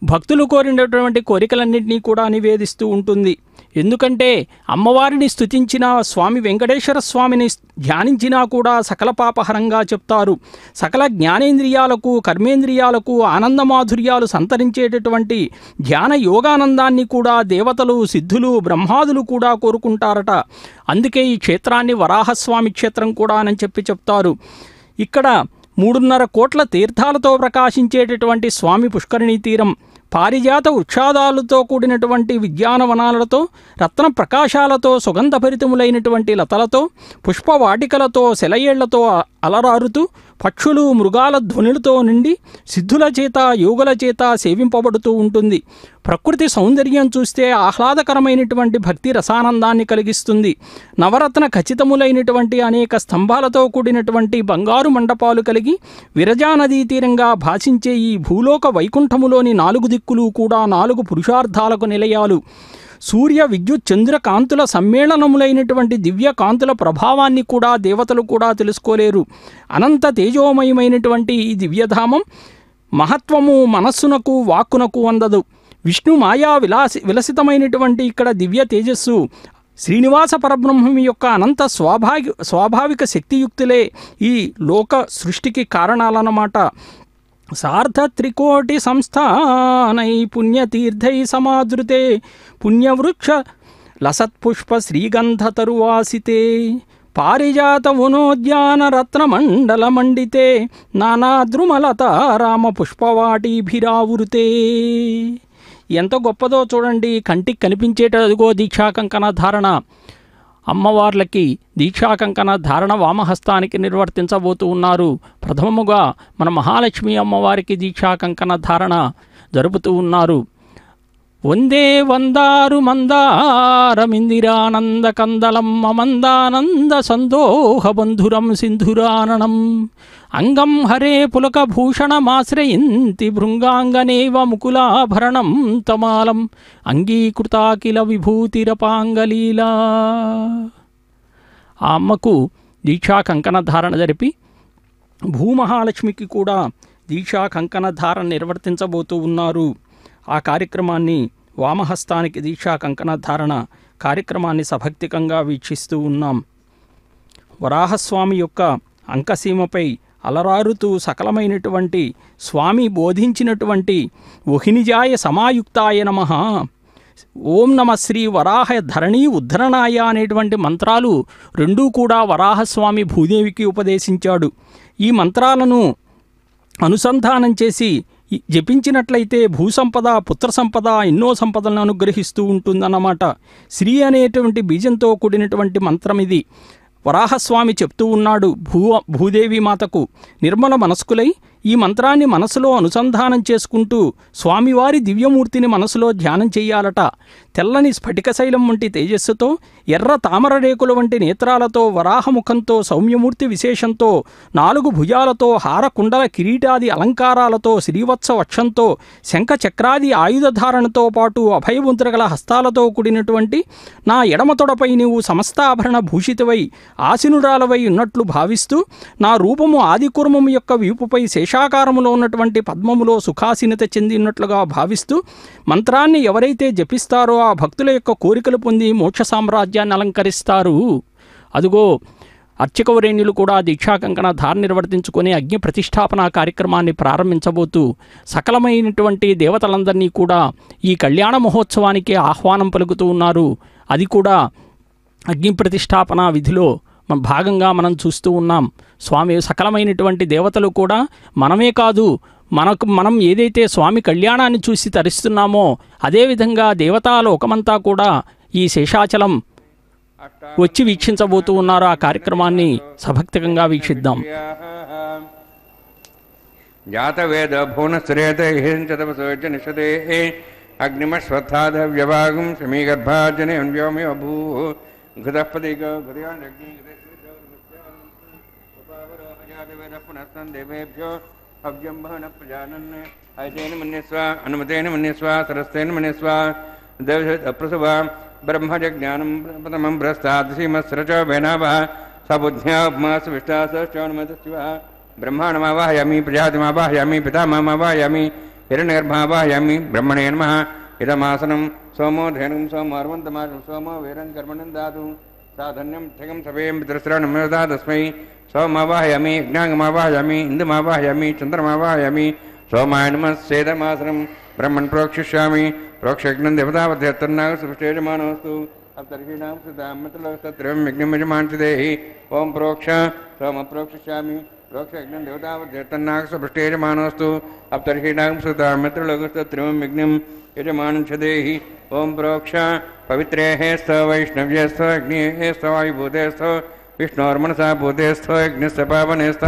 భక్తులు కోరినటువంటి కోరికలన్నింటినీ కూడా నివేదిస్తూ ఉంటుంది. ఎందుకంటే అమ్మవారిని స్తుతించిన స్వామి వెంకటేశ్వర స్వామిని ధ్యానించినా కూడా సకల పాపహరంగా చెప్తారు. సకల జ్ఞానేంద్రియాలకు కర్మేంద్రియాలకు ఆనందమాధుర్యాలు సంతరించేటటువంటి ధ్యాన యోగానందాన్ని కూడా దేవతలు సిద్ధులు బ్రహ్మాదులు కూడా కోరుకుంటారట. అందుకే ఈ క్షేత్రాన్ని వరాహస్వామి క్షేత్రం కూడా అని చెప్తారు. ఇక్కడ 3.5 కోట్ల తీర్థాలతో ప్రకాశించేటటువంటి స్వామి పుష్కరిణీ తీరం, పారిజాత వృక్షాదాలతో కూడినటువంటి విద్యానవనాలతో రత్న ప్రకాశాలతో సుగంధభరితములైనటువంటి లతలతో పుష్పవాటికలతో సెలయేళ్లతో అలరారుతూ పక్షులు మృగాల ధ్వనులతో నిండి సిద్ధుల చేత యోగుల చేత సేవింపబడుతూ ఉంటుంది. ప్రకృతి సౌందర్యం చూస్తే ఆహ్లాదకరమైనటువంటి భక్తి రసానందాన్ని కలిగిస్తుంది. నవరత్న ఖచ్చితములైనటువంటి అనేక స్తంభాలతో కూడినటువంటి బంగారు మండపాలు కలిగి విరజా నదీ తీరంగా భాషించే ఈ భూలోక వైకుంఠములోని 4 దిక్కులు కూడా 4 పురుషార్థాలకు నిలయాలు. సూర్య విద్యుత్ చంద్రకాంతుల సమ్మేళనములైనటువంటి దివ్య కాంతుల ప్రభావాన్ని కూడా దేవతలు కూడా తెలుసుకోలేరు. అనంత తేజోమయమైనటువంటి ఈ దివ్యధామం మహత్వము మనస్సునకు వాక్కునకు అందదు. విష్ణు మాయా విలసితమైనటువంటి ఇక్కడ దివ్య తేజస్సు శ్రీనివాస పరబ్రహ్మం యొక్క అనంత స్వాభావిక శక్తియుక్తులే ఈ లోక సృష్టికి కారణాలన్నమాట. సార్ధత్రికోటి సంస్థానై పుణ్యతీర్థై సమాదృతే పుణ్యవృక్ష లసత్పుష్ప శ్రీగంధ తరువాసితే పారిజాత వనోద్యాన రత్నమండల మండితే నానాద్రుమలత రామ పుష్పవాటీభిరావృతే. ఎంత గొప్పదో చూడండి. కంటికి కనిపించేటదిగో దీక్షాకంకణ ధారణ. అమ్మవార్లకి దీక్షాకంకణ ధారణ వామహస్తానికి నిర్వర్తించబోతూ ఉన్నారు. ప్రథమముగా మన మహాలక్ష్మి అమ్మవారికి దీక్షాకంకణ ధారణ జరుపుతూ ఉన్నారు. వందే వందారు మందారమిందిరానంద కందలం అమందానంద సందోహ బంధురం సింధురాననం అంగం హరే పులకభూషణమాశ్రయింతి భృంగాంగనేవ ముకులాభరణం తమాలం అంగీకృతాకిల విభూతిరపాంగలీలా. ఆ అమ్మకు దీక్షా కంకణ ధారణ జరిపి భూమహాలక్ష్మికి కూడా దీక్షా కంకణ ధారణ నిర్వర్తించబోతూ ఉన్నారు. ఆ కార్యక్రమాన్ని వామహస్తానికి దీక్షా కంకణ ధారణ కార్యక్రమాన్ని సభక్తికంగా వీక్షిస్తూ ఉన్నాం. వరాహస్వామి యొక్క అంకసీమపై అలరారుతూ సకలమైనటువంటి స్వామి బోధించినటువంటి వహినిజాయ సమాయుక్తాయ నమః, ఓం నమ శ్రీ వరాహ ధరణీ ఉద్ధరణాయ అనేటువంటి మంత్రాలు రెండూ కూడా వరాహస్వామి భూదేవికి ఉపదేశించాడు. ఈ మంత్రాలను అనుసంధానం చేసి జపించినట్లయితే భూసంపద, పుత్ర సంపద, ఎన్నో సంపదలను అనుగ్రహిస్తూ ఉంటుందన్నమాట. శ్రీ అనేటువంటి బీజంతో కూడినటువంటి మంత్రం ఇది. వరాహస్వామి చెప్తూ ఉన్నాడు భూదేవి మాతకు, నిర్మల మనస్కులై ఈ మంత్రాన్ని మనసులో అనుసంధానం చేసుకుంటూ స్వామివారి దివ్యమూర్తిని మనసులో ధ్యానం చెయ్యాలట. తెల్లని స్ఫటికశైలం వంటి తేజస్సుతో, ఎర్ర తామర రేకుల వంటి నేత్రాలతో, వరాహముఖంతో, సౌమ్యమూర్తి విశేషంతో, 4 భుజాలతో, హారకుండల కిరీటాది అలంకారాలతో, శ్రీవత్స వక్షంతో, శంఖ చక్రాది ఆయుధధారణతో పాటు అభయముద్రగల హస్తాలతో కూడినటువంటి నా ఎడమ తొడపై నీవు సమస్తాభరణ భూషితవై ఆసీనురాలవై ఉన్నట్లు భావిస్తూ, నా రూపము ఆదికూర్మము యొక్క వీపుపై శేషాకారములో ఉన్నటువంటి పద్మములో సుఖాసీనత చెందినట్లుగా భావిస్తూ మంత్రాన్ని ఎవరైతే జపిస్తారో ఆ భక్తుల యొక్క కోరికలు పొంది మోక్ష సామ్రాజ్యాన్ని అలంకరిస్తారు. అదుగో అర్చకవరేణ్యులు కూడా దీక్షాకంకణ ధారణ నిర్వర్తించుకొని అగ్ని ప్రతిష్టాపన కార్యక్రమాన్ని ప్రారంభించబోతూ సకలమైనటువంటి దేవతలందరినీ కూడా ఈ కళ్యాణ మహోత్సవానికి ఆహ్వానం పలుకుతూ ఉన్నారు. అది కూడా అగ్ని ప్రతిష్టాపన విధిలో భాగంగా మనం చూస్తూ ఉన్నాం. స్వామి సకలమైనటువంటి దేవతలు కూడా మనమే కాదు, మనం ఏదైతే స్వామి కళ్యాణాన్ని చూసి తరిస్తున్నామో అదేవిధంగా దేవతాలోకమంతా కూడా ఈ శేషాచలం వచ్చి వీక్షించబోతూ ఉన్నారు. ఆ కార్యక్రమాన్ని సభక్తికంగా వీక్షిద్దాం. జాతవేద భువనశ్రేతేషతే అగ్నిమశ్వత్థాధ వ్యవాగం సమీగర్భాజనే వ్యోమే అభూ ఘృతపదిగ పునఃదేవేభ్యో అవ్యంబన ప్రజానన్ ఐతేన మన్యస్వ అనుమతేన మన్యస్వ సరస్తేన మన్యస్వ దేవప్రసవ బ్రహ్మజ్ఞానం ప్రథమం భ్రస్తాదీమస్రచ వేనావ సబుద్ధ్యామాస విష్టాసౌనుమతివ బ్రహ్మాణమావాహయామి ప్రజాతిమావాహయామి పితామహమావాహయామి హిరణ్యగర్భమావాహయామి బ్రహ్మణే నమః ఇదమాసనం సోమో ధేనుం సోమార్వంతమాసం సోమో వీరం కర్మణం దాతు సాధన్యం ఠగం సభేయం పితృశ్రాణమేదా తస్మై సోమావాహయామి యజ్ఞాంగమావాహయామి ఇందుమావాహయామి చంద్రమావాహయామి సోమాయ నమః సేదమాసనం బ్రహ్మణ్ ప్రోక్షిష్యామి ప్రోక్షయజ్ఞం దేవతావధ్యత్తన్నాగ సృష్టేజమానోస్తు అప్తర్హీణాం సుధామతలోస్తత్రం యజ్ఞం యజమాంసిదేహి ఓం ప్రోక్ష సోమ ప్రోక్షిష్యామి ప్రోక్షయజ్ఞం దేవతావధ్యత్తన్నాగ సృష్టేజమానోస్తు అప్తర్హీణాం సుధామతలోస్తత్రం యజ్ఞం యజమానంచదేహి ఓం ప్రోక్ష పవిత్రేహేస్త వైష్ణవ్యేస్త అగ్నేహేస్త వాయుభూతేస్త విష్ణోర్మనసా భూతేస్థో యజ్ఞస్య పావనేస్థ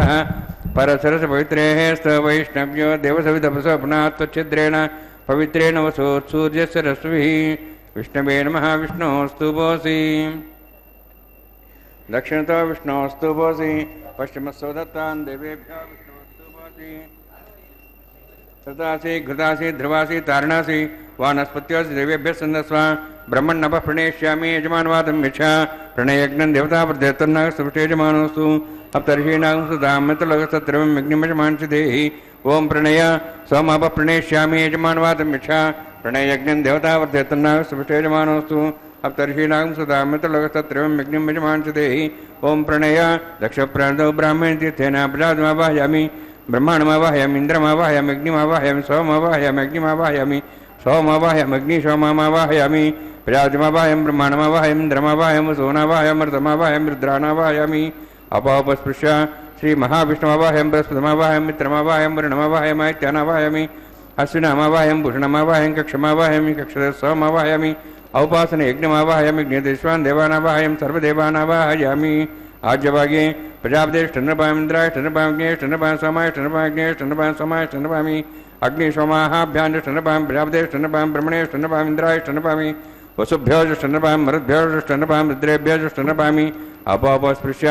పరసరస పవిత్రేహేస్త వైష్ణవ్యో దేవసవిదపసోపనాత్వచ్ఛిద్రేణ పవిత్రేణ వసోత్సూర్యస్య రశ్మిః విష్ణవే నమః విష్ణోస్తు భోసి దక్షిణతో విష్ణోస్తు భోసి పశ్చిమస్తో దత్తాన్ దేవేభ్యో విష్ణోస్తు భోసి सतासि घृतासि ध्रुवासि तारणासि वानस्पत्योऽसि देवेभ्यः सन्दस्व ब्रह्मण्णपः प्रणेष्यामि यजमानवादं यच्छा प्रणयज्ञं देवतावर्धयतन्नागस्तुष्टेजमानोऽस्तु अप्तर्षीणागस्तुदामतलगस्तत्रयं यज्ञमजमांसि देहि ओं प्रणय सोमापः प्रणेष्यामि यजमानवादं यच्छा प्रणयज्ञं देवतावर्धयतन्नागस्तुष्टेजमानोऽस्तु अप्तर्षीणागस्तुदामतलगस्तत्रयं यज्ञमजमांसि देहि ओं प्रणय दक्षप्राणदौ ब्राह्मणतीर्थेन प्रजातमावाहयामि ब्रह्माण्डमावाहयामि इन्द्रमावाहयामि अग्निमावाहयामि सोममावाहयामि अग्निमावाहयामि सोममावाहयामि अग्निशोममावाहयामि प्रजातिमावाहयामि ब्रह्माण्डमावाहयामि इन्द्रमावाहयामि सोनावाहयामि ऋतमावाहयामि रुद्राणावाहयामि अपोपस्पृश्य श्रीमहाविष्णुमावाहयामि बृहस्पतिमावाहयामि मित्रमावाहयामि वरुणमावाहयामि इत्यानावाहयामि अश्विनामावाहयामि भूषणमावाहयामि कक्षमावाहयामि कक्षसोमावाहयामि औपासने यज्ञमावाहयामि यज्ञदेश्वान् देवानावाहयामि सर्वदेवानावाहयामि आज्यभागे प्रजापतिष्ठन्नपामि इन्द्राष्ठन्नपामि अग्नेष्ठन्नपामि सोमाष्ठन्नपामि सोमाष्ठन्नपामि अग्निशोमाहाभ्याञ्जष्ठन्नपामि प्रजापतिष्ठन्नपामि ब्रह्मणेष्ठन्नपामि इन्द्राष्ठन्नपामि वसुभ्योजष्ठन्नपामि मरुद्भ्योजष्ठन्नपामि रुद्रेभ्योजष्ठन्नपामि अपोपस्पृश्य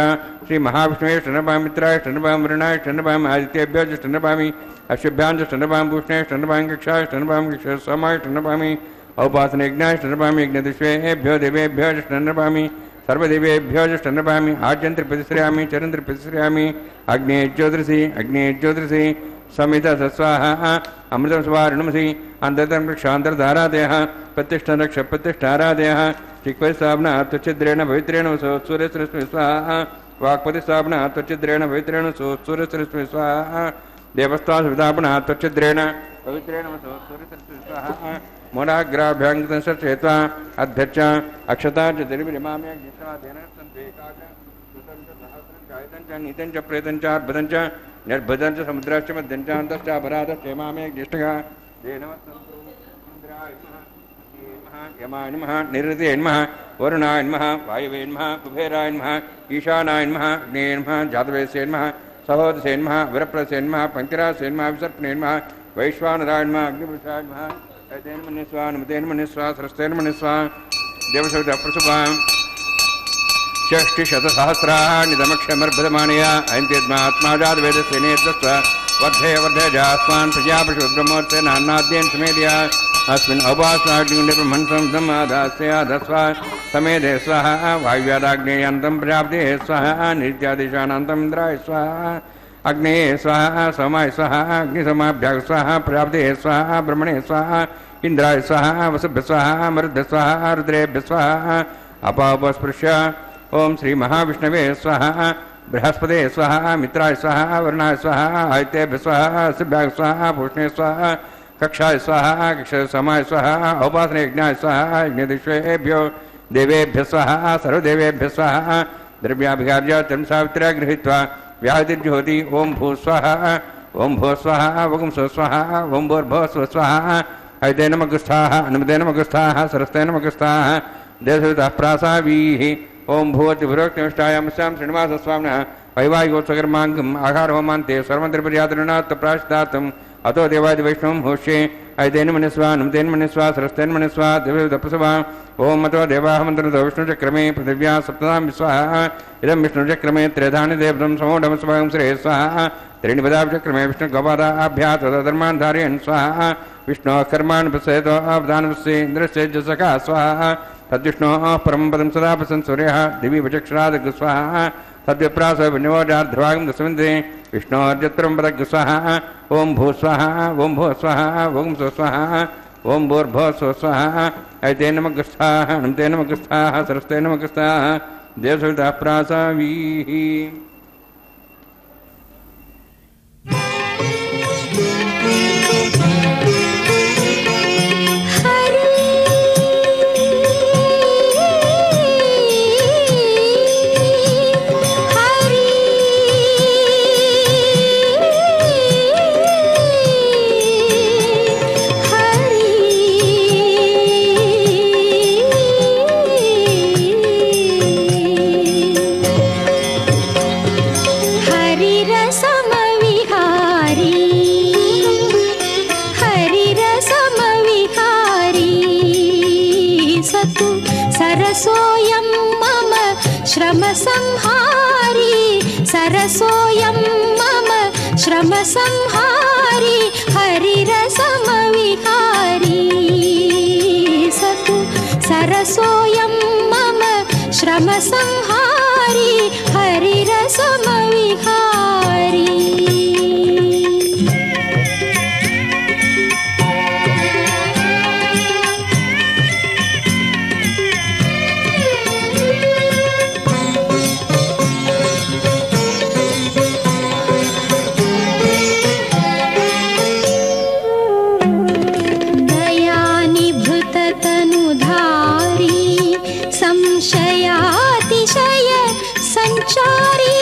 श्रीमहाविष्णुवेष्ठन्नपामि मित्राष्ठन्नपामि वरुणाष्ठन्नपामि आदित्येभ्योजष्ठन्नपामि अश्वभ्याञ्जष्ठन्नपामि पूष्णेष्ठन्नपामि कक्षाष्ठन्नपामि कक्षसोमाष्ठन्नपामि औपासने यज्ञाष्ठन्नपामि यज्ञदिष्वेभ्यो देवेभ्यो जष्ठन्नपामि सर्वदेवेभ्यो जष्ठन्नपामि आज्यन्त्रिप्रतिश्रयामि चरन्त्रिप्रतिश्रयामि अग्ने ज्योतिषि समित स्वाहा अमृतं स्वारुणमसि अन्तर्धं वृक्षान्तर्धारादयः प्रतिष्ठारक्षप्रतिष्ठारादयः चिक्वैस्थापना त्वच्छिद्रेण पवित्रेण सूर्यसरस्वती स्वाहा वाक्पतिस्थापना त्वच्छिद्रेण पवित्रेण सूर्यसरस्वती स्वाहा देवस्थानविधापना त्वच्छिद्रेण पवित्रेण सूर्यसरस्वती स्वाहा मोडाग्राभ्याङ्गतं चेत्वा अध्यक्ष अक्षता च तिरुविरिमाम्य नीतं च प्रेतं च अर्भुतं च निर्भुतं च समुद्रश्च मध्यं च अन्तश्च अपराधश्च मामे ज्येष्ठः यमाय नमः निरृतये नमः वरुणाय नमः वायवे नमः कुबेराय नमः ईशानाय नमः अग्ने नमः जातवेदसे नमः सहोदसे नमः वीरप्रसे नमः पङ्करासे नमः विसर्पणे नमः वैश्वानराय नमः अग्निपुरुषाय नमः तेन मन्यस्वा नमतेन मन्यस्वा सरस्तेन मन्यस्वा देवसविता प्रसुभां षष्टिशतसहस्राणिदमक्षमर्भदमानया अयन्त्यद्मात्माजातवेदसेनेतस्व वर्धे जास्मान् प्रजापशुब्रह्मोत्सेन अन्नाद्येन समेदया अस्मिन् औपासनाग्निब्रह्मणसंसमादास्याधस्वा समेधे स्वाहा वायुव्यादाग्नेयान्तं प्रजापतेः स्वाहा नित्यादिशानान्तं इन्द्राय स्वाहा अग्ने स्वाहा सोमाय स्वाहा अग्निसमाभ्याग स्वाहा प्रजापतेः स्वाहा ब्रह्मणे स्वाहा इंद्राय स्वाहा वसुभ्य स्वाहा मरुद्भ्य स्वाहा रुद्रेभ्य स्वाहा अपापस्पृश्य ओं श्री महाविष्णवे स्वाहा बृहस्पते स्वाहा मित्राय स्वाहा वरुणाय स्वाहा आदित्येभ्य स्वाहा सिभ्याग स्वाहा पूष्णे स्वाहा कक्षाय स्वाहा कक्ष समाय स्वाहा औपासने यज्ञाय स्वाहा यज्ञदिष्वेभ्यो देवेभ्य स्वाहा सर्वदेवेभ्य स्वाहा द्रव्याभिगार्य तम सावित्र्या गृहीत्वा व्याहतिर्ज्योति ओं भू स्वाहा ओं भो स्वाहा वगुं स्वाहा ओं भूर्भो स्वाहा ऐते नमगुस्थाः नमते नमगुस्थाः सरस्ते नमगुस्थाः देवसवितः प्रासावीः ओं भूवतिभुरोक्तिष्ठायामस्यां श्रीनिवासस्वामिनः वैवाहिकोत्सकर्माङ्गम् आहारहोमान्ते सर्वमन्त्रिपर्यातृणात् प्राश्चितार्थम् अतो देवादि वैष्णवं होष्ये ऐतेन मन्यस्वा नमतेन मन्यस्वा सरस्तेन मन्यस्वा देवसवितः ओं मतो देवाः मन्त्रतो विष्णुचक्रमे पृथिव्या सप्तदां विस्वाहा इदं विष्णुचक्रमे त्रेधानि देवतं समोढमस्वागं श्रेयः स्वाहा त्रीणि पदाभिचक्रमे विष्णुगोपादाभ्या तदधर्मान् धारयन् स्वाहा विष्णोः कर्माणि पश्यतो अवधानपश्ये इन्द्रस्य जसका स्वाहा तद्विष्णोः परं पदं सदा पश्यन् सूर्यः दिवि वचक्षरादग् स्वाहा तद्विप्रास विनिवोजार्ध्वागं दशवन्ते विष्णोर्जत्रं पदग् स्वाहा ओं भू स्वाहा ओं भो स्वाहा ओं सो स्वाहा ओं भूर्भो सो स्वाहा ऐते नमगुस्थाः नमते नमगुस्थाः सरस्ते नमगुस्थाः देवसवितः प्रासावीः सरसोऽयं मम श्रमसंहारी सरसोऽयं मम श्रमसंहारी हरिरसमविहारी सतु सरसोऽयं मम श्रमसंहारी हरिरसमविहारी। संशयातिशय संचारी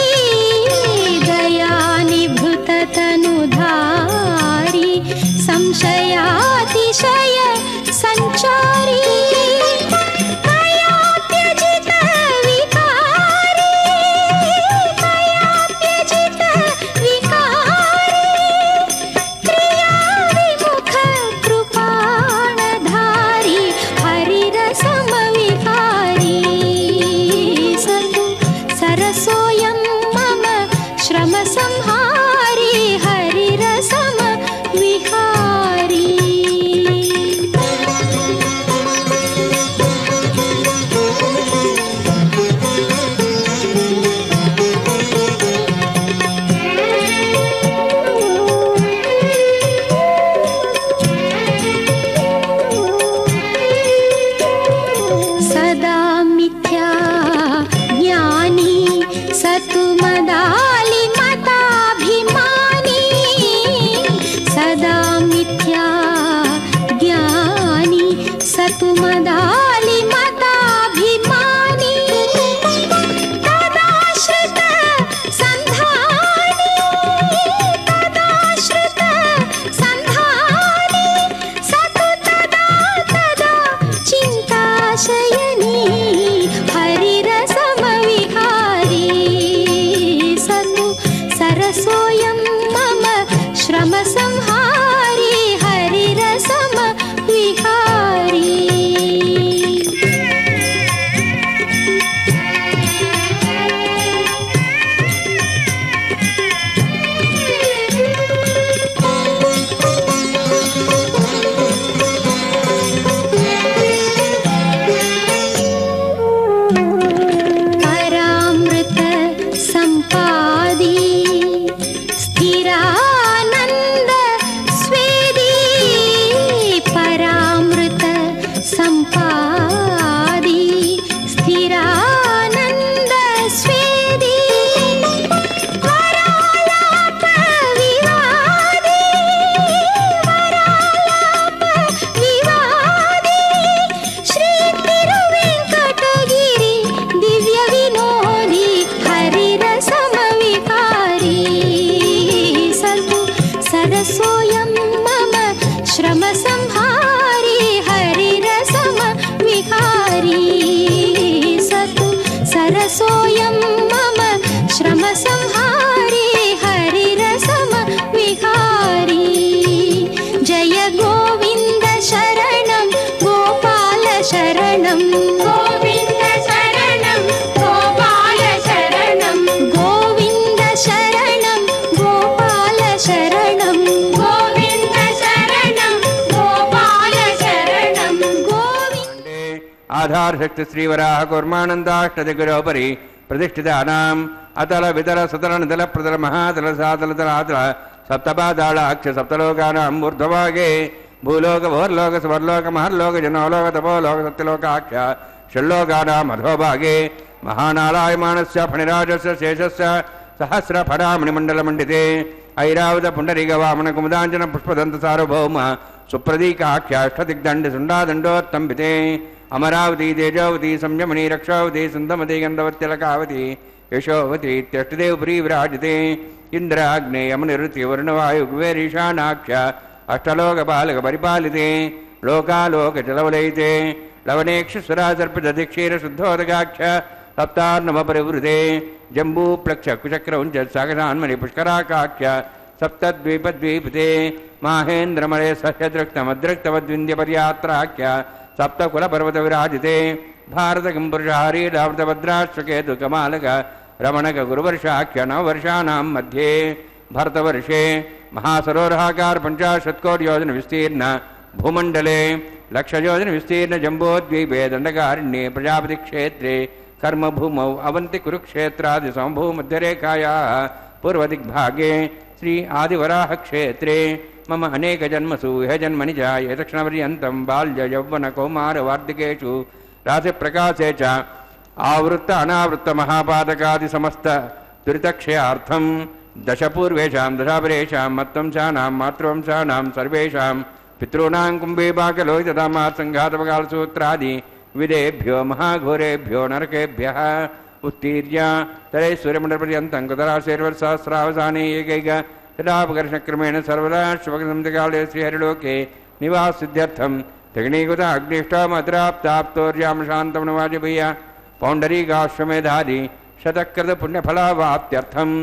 दयानिभृततनुधारी संशयातिशय संचारी कयाप्यजित विकारी कयाप्यजित विकारी क्रियाविमुख कृपाणधारी हरिरसमविहारी सरसोऽयं मम श्रमसंहारी हरिरसमविहारी। सदा मिथ्या ज्ञानी सतुमदालिमताभिमानी सदा मिथ्या ज्ञानी सतुमदालिमताभिमानी तदाश्रित संधानी तदाश्रित संधानी सतु तदा तदा चिन्ताशयनी हरिरसमविहारी सतु सरसोऽयं मम श्रमसंहारी हरिरसमविहारी। परामृत संपादी स्थिरानंद स्वेदी परामृत संपादी स्थिरानंद स्वेदी वरालाप विवादी वरालाप विवादी श्री तिरुवेंकटगिरि दिव्य विनोदी हरिरसमविहारी सतु सरसोऽयं मम श्रमसंहारी हरिरसमविहारी सतु सरसोऽयं मम श्रमसंहारी हरिरसमविहारी। जय गोविन्द शरणं गोपाल शरणं गोविन्द शरणं गोपाल शरणं गोविन्द शरणं गोपाल शरणं गोविन्द शरणं गोपाल शरणं गोविन्द। आधार शक्ति श्रीवराह कूर्मानन्दाष्टदिगुरोपरि प्रतिष्ठितानाम् अतल वितल सुतल नितल प्रतल महातल सातल तलातल सप्तपादालाक्ष सप्तलोकानां ऊर्ध्वभागे भूलोक भोर्लोक स्वर्लोक महर्लोक जनोलोक तपोलोक सत्यलोकाख्य षण्लोकानाम् अधोभागे महानारायमाणस्य फणिराजस्य शेषस्य सहस्रफणामणिमण्डलमण्डिते ऐरावत पुण्डरीकवामनकुमुदाञ्जन पुष्पदन्त सार्वभौम सुप्रदीकाख्याष्टदिग्दण्डसुण्डादण्डोत्तम्बिते अमरावती तेजोवती संयमनी रक्षावती सुन्दमती गन्धवत्यलकावती यशोवती इत्यष्टदेवपुरी विराजते इन्द्राग्नेयमनिरुति वर्णवायुकुबेरीशानाख्य अष्टलोकपालकपरिपालिते लोकालोकजलवलयिते लवणेक्षुसुरासर्पितधिक्षीरशुद्धोदकाख्य सप्तार्णवपरिवृते जम्बूप्लक्षकुचक्रौञ्चत्सागरान्मनि पुष्कराकाख्य सप्तद्वीपद्वीपिते माहेन्द्रमले सह्यदृक्तमदृक्तवद्विन्द्यपर्यात्राख्य सप्तकुलपर्वतविराजिते भारतकिंपुरुषहारीडावृतभद्राश्वकेतुकमालक रमणक गुरुवर्षाख्य नववर्षाणां मध्ये भरतवर्षे महासरोवराकार 50 कोटि योजन विस्तीर्ण भूमंडले लक्षयोजन विस्तीर्ण जम्बोद्वीपे दंडकारण्ये प्रजापति क्षेत्रे कर्मभूमौ अवंति कुरुक्षेत्रादि समभू मध्यरेखायाः पूर्वदिग्भागे श्री आदिवराह क्षेत्रे मम अनेक जन्मसु यह जन्मनि जाय दक्षिणपर्यन्तं बाल्य यौवन कौमार वार्धिकेषु राशि प्रकाशे च आवृत्त अनावृत्त महापादकादि समस्त दुरितक्षयार्थं दशपूर्वेषां दशापरेषां मत्वंशानां मातृवंशानां सर्वेषां पितॄणां कुम्भीपाकलोहि तथा संघातपकालसूत्रादि विदेभ्यो महाघोरेभ्यो नरकेभ्यः उत्तीर्य तदैश्वर्यमण्डलपर्यन्तं कुतराशेर्वर्षसहस्रावसाने एकैक तदापकर्षक्रमेण सर्वदा शुभसंकाले श्रीहरिलोके निवाससिद्ध्यर्थं तग्नीकुत अग्निष्टमद्राप्ताप्तोर्यां शान्तं वाजपेय पौण्डरीकाश्वमेधादि शतकृत पुण्यफलावाप्त्यर्थम्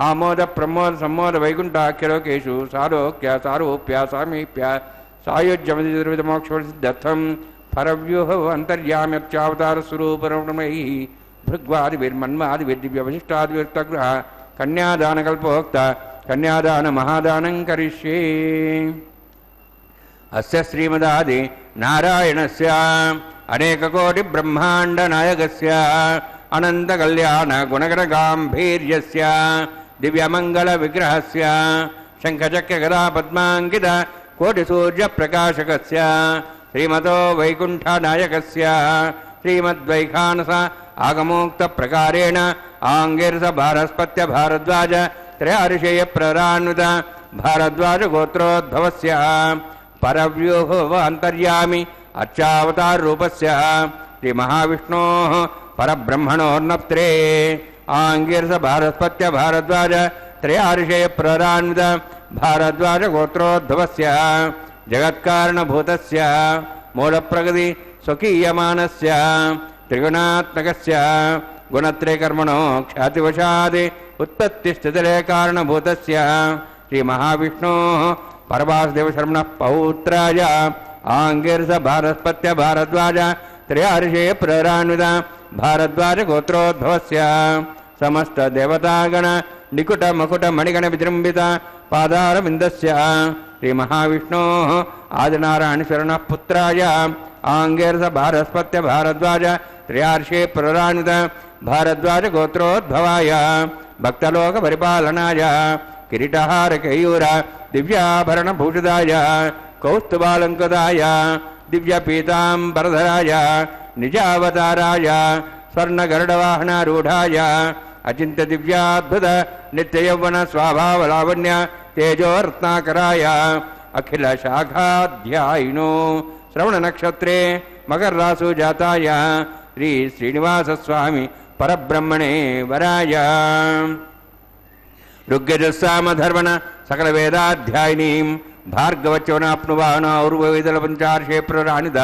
आमोद प्रमोद सम्मोद वैकुण्ठाख्यलोकेषु सालोक्य सारूप्य सामीप्य सायुज्यमोक्षसिद्ध्यर्थं परव्यूह अन्तर्याम्यप्यावतारस्वरूपरमणैः भृग्वादिभिर्मन्मादिभिर्दिव्यवशिष्टादिभिर्तग्रह कन्यादानकल्पोक्त कन्यादान महादानं करिष्ये। अस्य श्रीमदादि नारायणस्य अनेककोटिब्रह्माण्डनायकस्य अनन्तकल्याण गुणगणगाम्भीर्यस्य दिव्यमङ्गलविग्रहस्य शङ्खचक्रगदापद्माङ्कित कोटिसूर्यप्रकाशकस्य श्रीमतो वैकुण्ठनायकस्य श्रीमद्वैखानस आगमोक्तप्रकारेण आङ्गिरस भारस्पत्य भारद्वाज त्रयाऋषेयप्ररान्वित भारद्वाजगोत्रोद्भवस्य परव्यूह अन्तर्यामि अर्चावताररूपस्य श्रीमहाविष्णोः परब्रह्मणोर्नप्त्रे आङ्गिरस भारस्पत्य भारद्वाज त्रयाऋषेयप्ररान्वित भारद्वाजगोत्रोद्भवस्य जगत्कारणभूतस्य मूलप्रकृति स्वकीयमानस्य त्रिगुणात्मकस्य गुणत्रयकर्मणो ख्यातिवशादि उत्पत्तिस्थितिलय कारणभूतस्य श्रीमहाविष्णोः परवासुदेवशर्मणः पौत्राय आङ्गिरस भारस्पत्य भारद्वाज त्रयाऋषेयप्ररान्वित भारद्वाजगोत्रोद्भवस्य समस्त देवतागण निकुट मकुट मणिगण विजृम्भित पादारविन्दस्य श्रीमहाविष्णोः आदिनारायणशरणः पुत्राय आङ्गिरस भारस्पत्य भारद्वाज त्रयार्षेयप्ररान्वित भारद्वाजगोत्रोद्भवाय भक्तलोकपरिपालनाय किरीटहारकेयूर दिव्याभरणभूषिताय कौस्तुभालङ्कृताय दिव्यपीताम्बरधराय निजावताराय स्वर्णगरुडवाहनारूढाय अचिन्त्य दिव्याद्भुत नित्ययौवन स्वाभावलावण्य तेजोरत्नाकराय अखिल शाखाध्यायिनो श्रवणनक्षत्रे मकररासु जाताय श्री श्रीनिवासस्वामी परब्रह्मणे वराय ऋग्यजुस्सामधर्मण सकलवेदाध्यायिनीं भार्गवच्यवनाप्नुवान और्ववेदलपञ्चार्षेयप्रराणित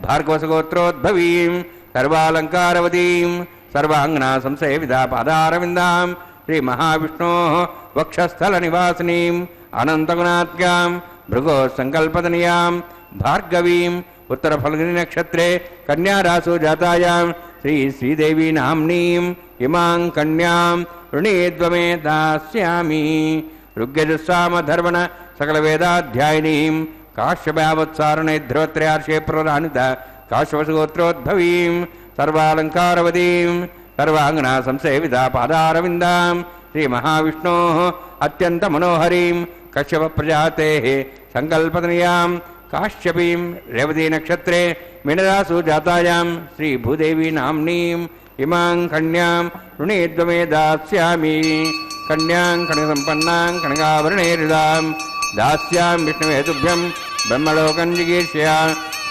भार्गवसगोत्रोद्भवीं सर्वालङ्कारवतीं सर्वाङ्गना संसेविता पादारविन्दां श्रीमहाविष्णोः वक्षस्थलनिवासिनीम् अनन्तगुणात्यां भृगोसङ्कल्पतनयां भार्गवीम् उत्तरफल्गुनिनक्षत्रे कन्यारासु जातायां श्री श्रीदेवी नाम्नीम् इमां कन्यां ऋणीद्वमे दास्यामि ऋग्यजुस्सामधर्मण सकलवेदाध्यायिनीं काश्यपावत्सारणैर्ध्रुवत्रयार्षेयप्रराणित काश्यपसुगोत्रोद्भवीं सर्वालङ्कारवतीं सर्वाङ्गना संसेविता पादारविन्दां श्रीमहाविष्णोः अत्यन्तमनोहरीं कश्यपप्रजातेः सङ्कल्पतनयां काश्यपीं रेवतीनक्षत्रे मीनरासु जातायां श्रीभूदेवी नाम्नीम् इमां कन्यां ऋणीद्वमे दास्यामि कन्यां कनकसम्पन्नां कनकाभरणैर्युधां दास्यां विष्णवे तुभ्यं ब्रह्मलोकं जिगीर्ष्या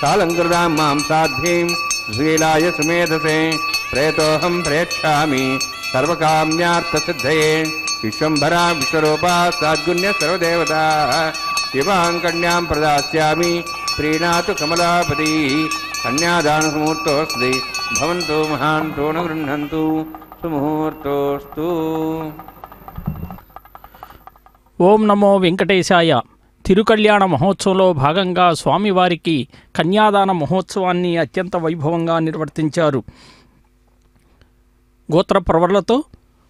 सालङ्कृतां मां साध्वीं सुशीलाय सुमेधसे प्रेतोऽहं प्रेक्षामि सर्वकाम्यार्थसिद्धये विश्वम्भरा विश्वरूपा साद्गुण्य सर्वदेवता इमां कन्यां प्रदास्यामि प्रीणातु कमलापति कन्यादानसमुहूर्तोऽस्ति भवन्तु महान्तो न गृह्णन्तु सुमुहूर्तोऽस्तु। ఓం నమో వెంకటేశాయ. తిరుకళ్యాణ మహోత్సవంలో భాగంగా స్వామివారికి కన్యాదాన మహోత్సవాన్ని అత్యంత వైభవంగా నిర్వర్తించారు. గోత్ర ప్రవర్లతో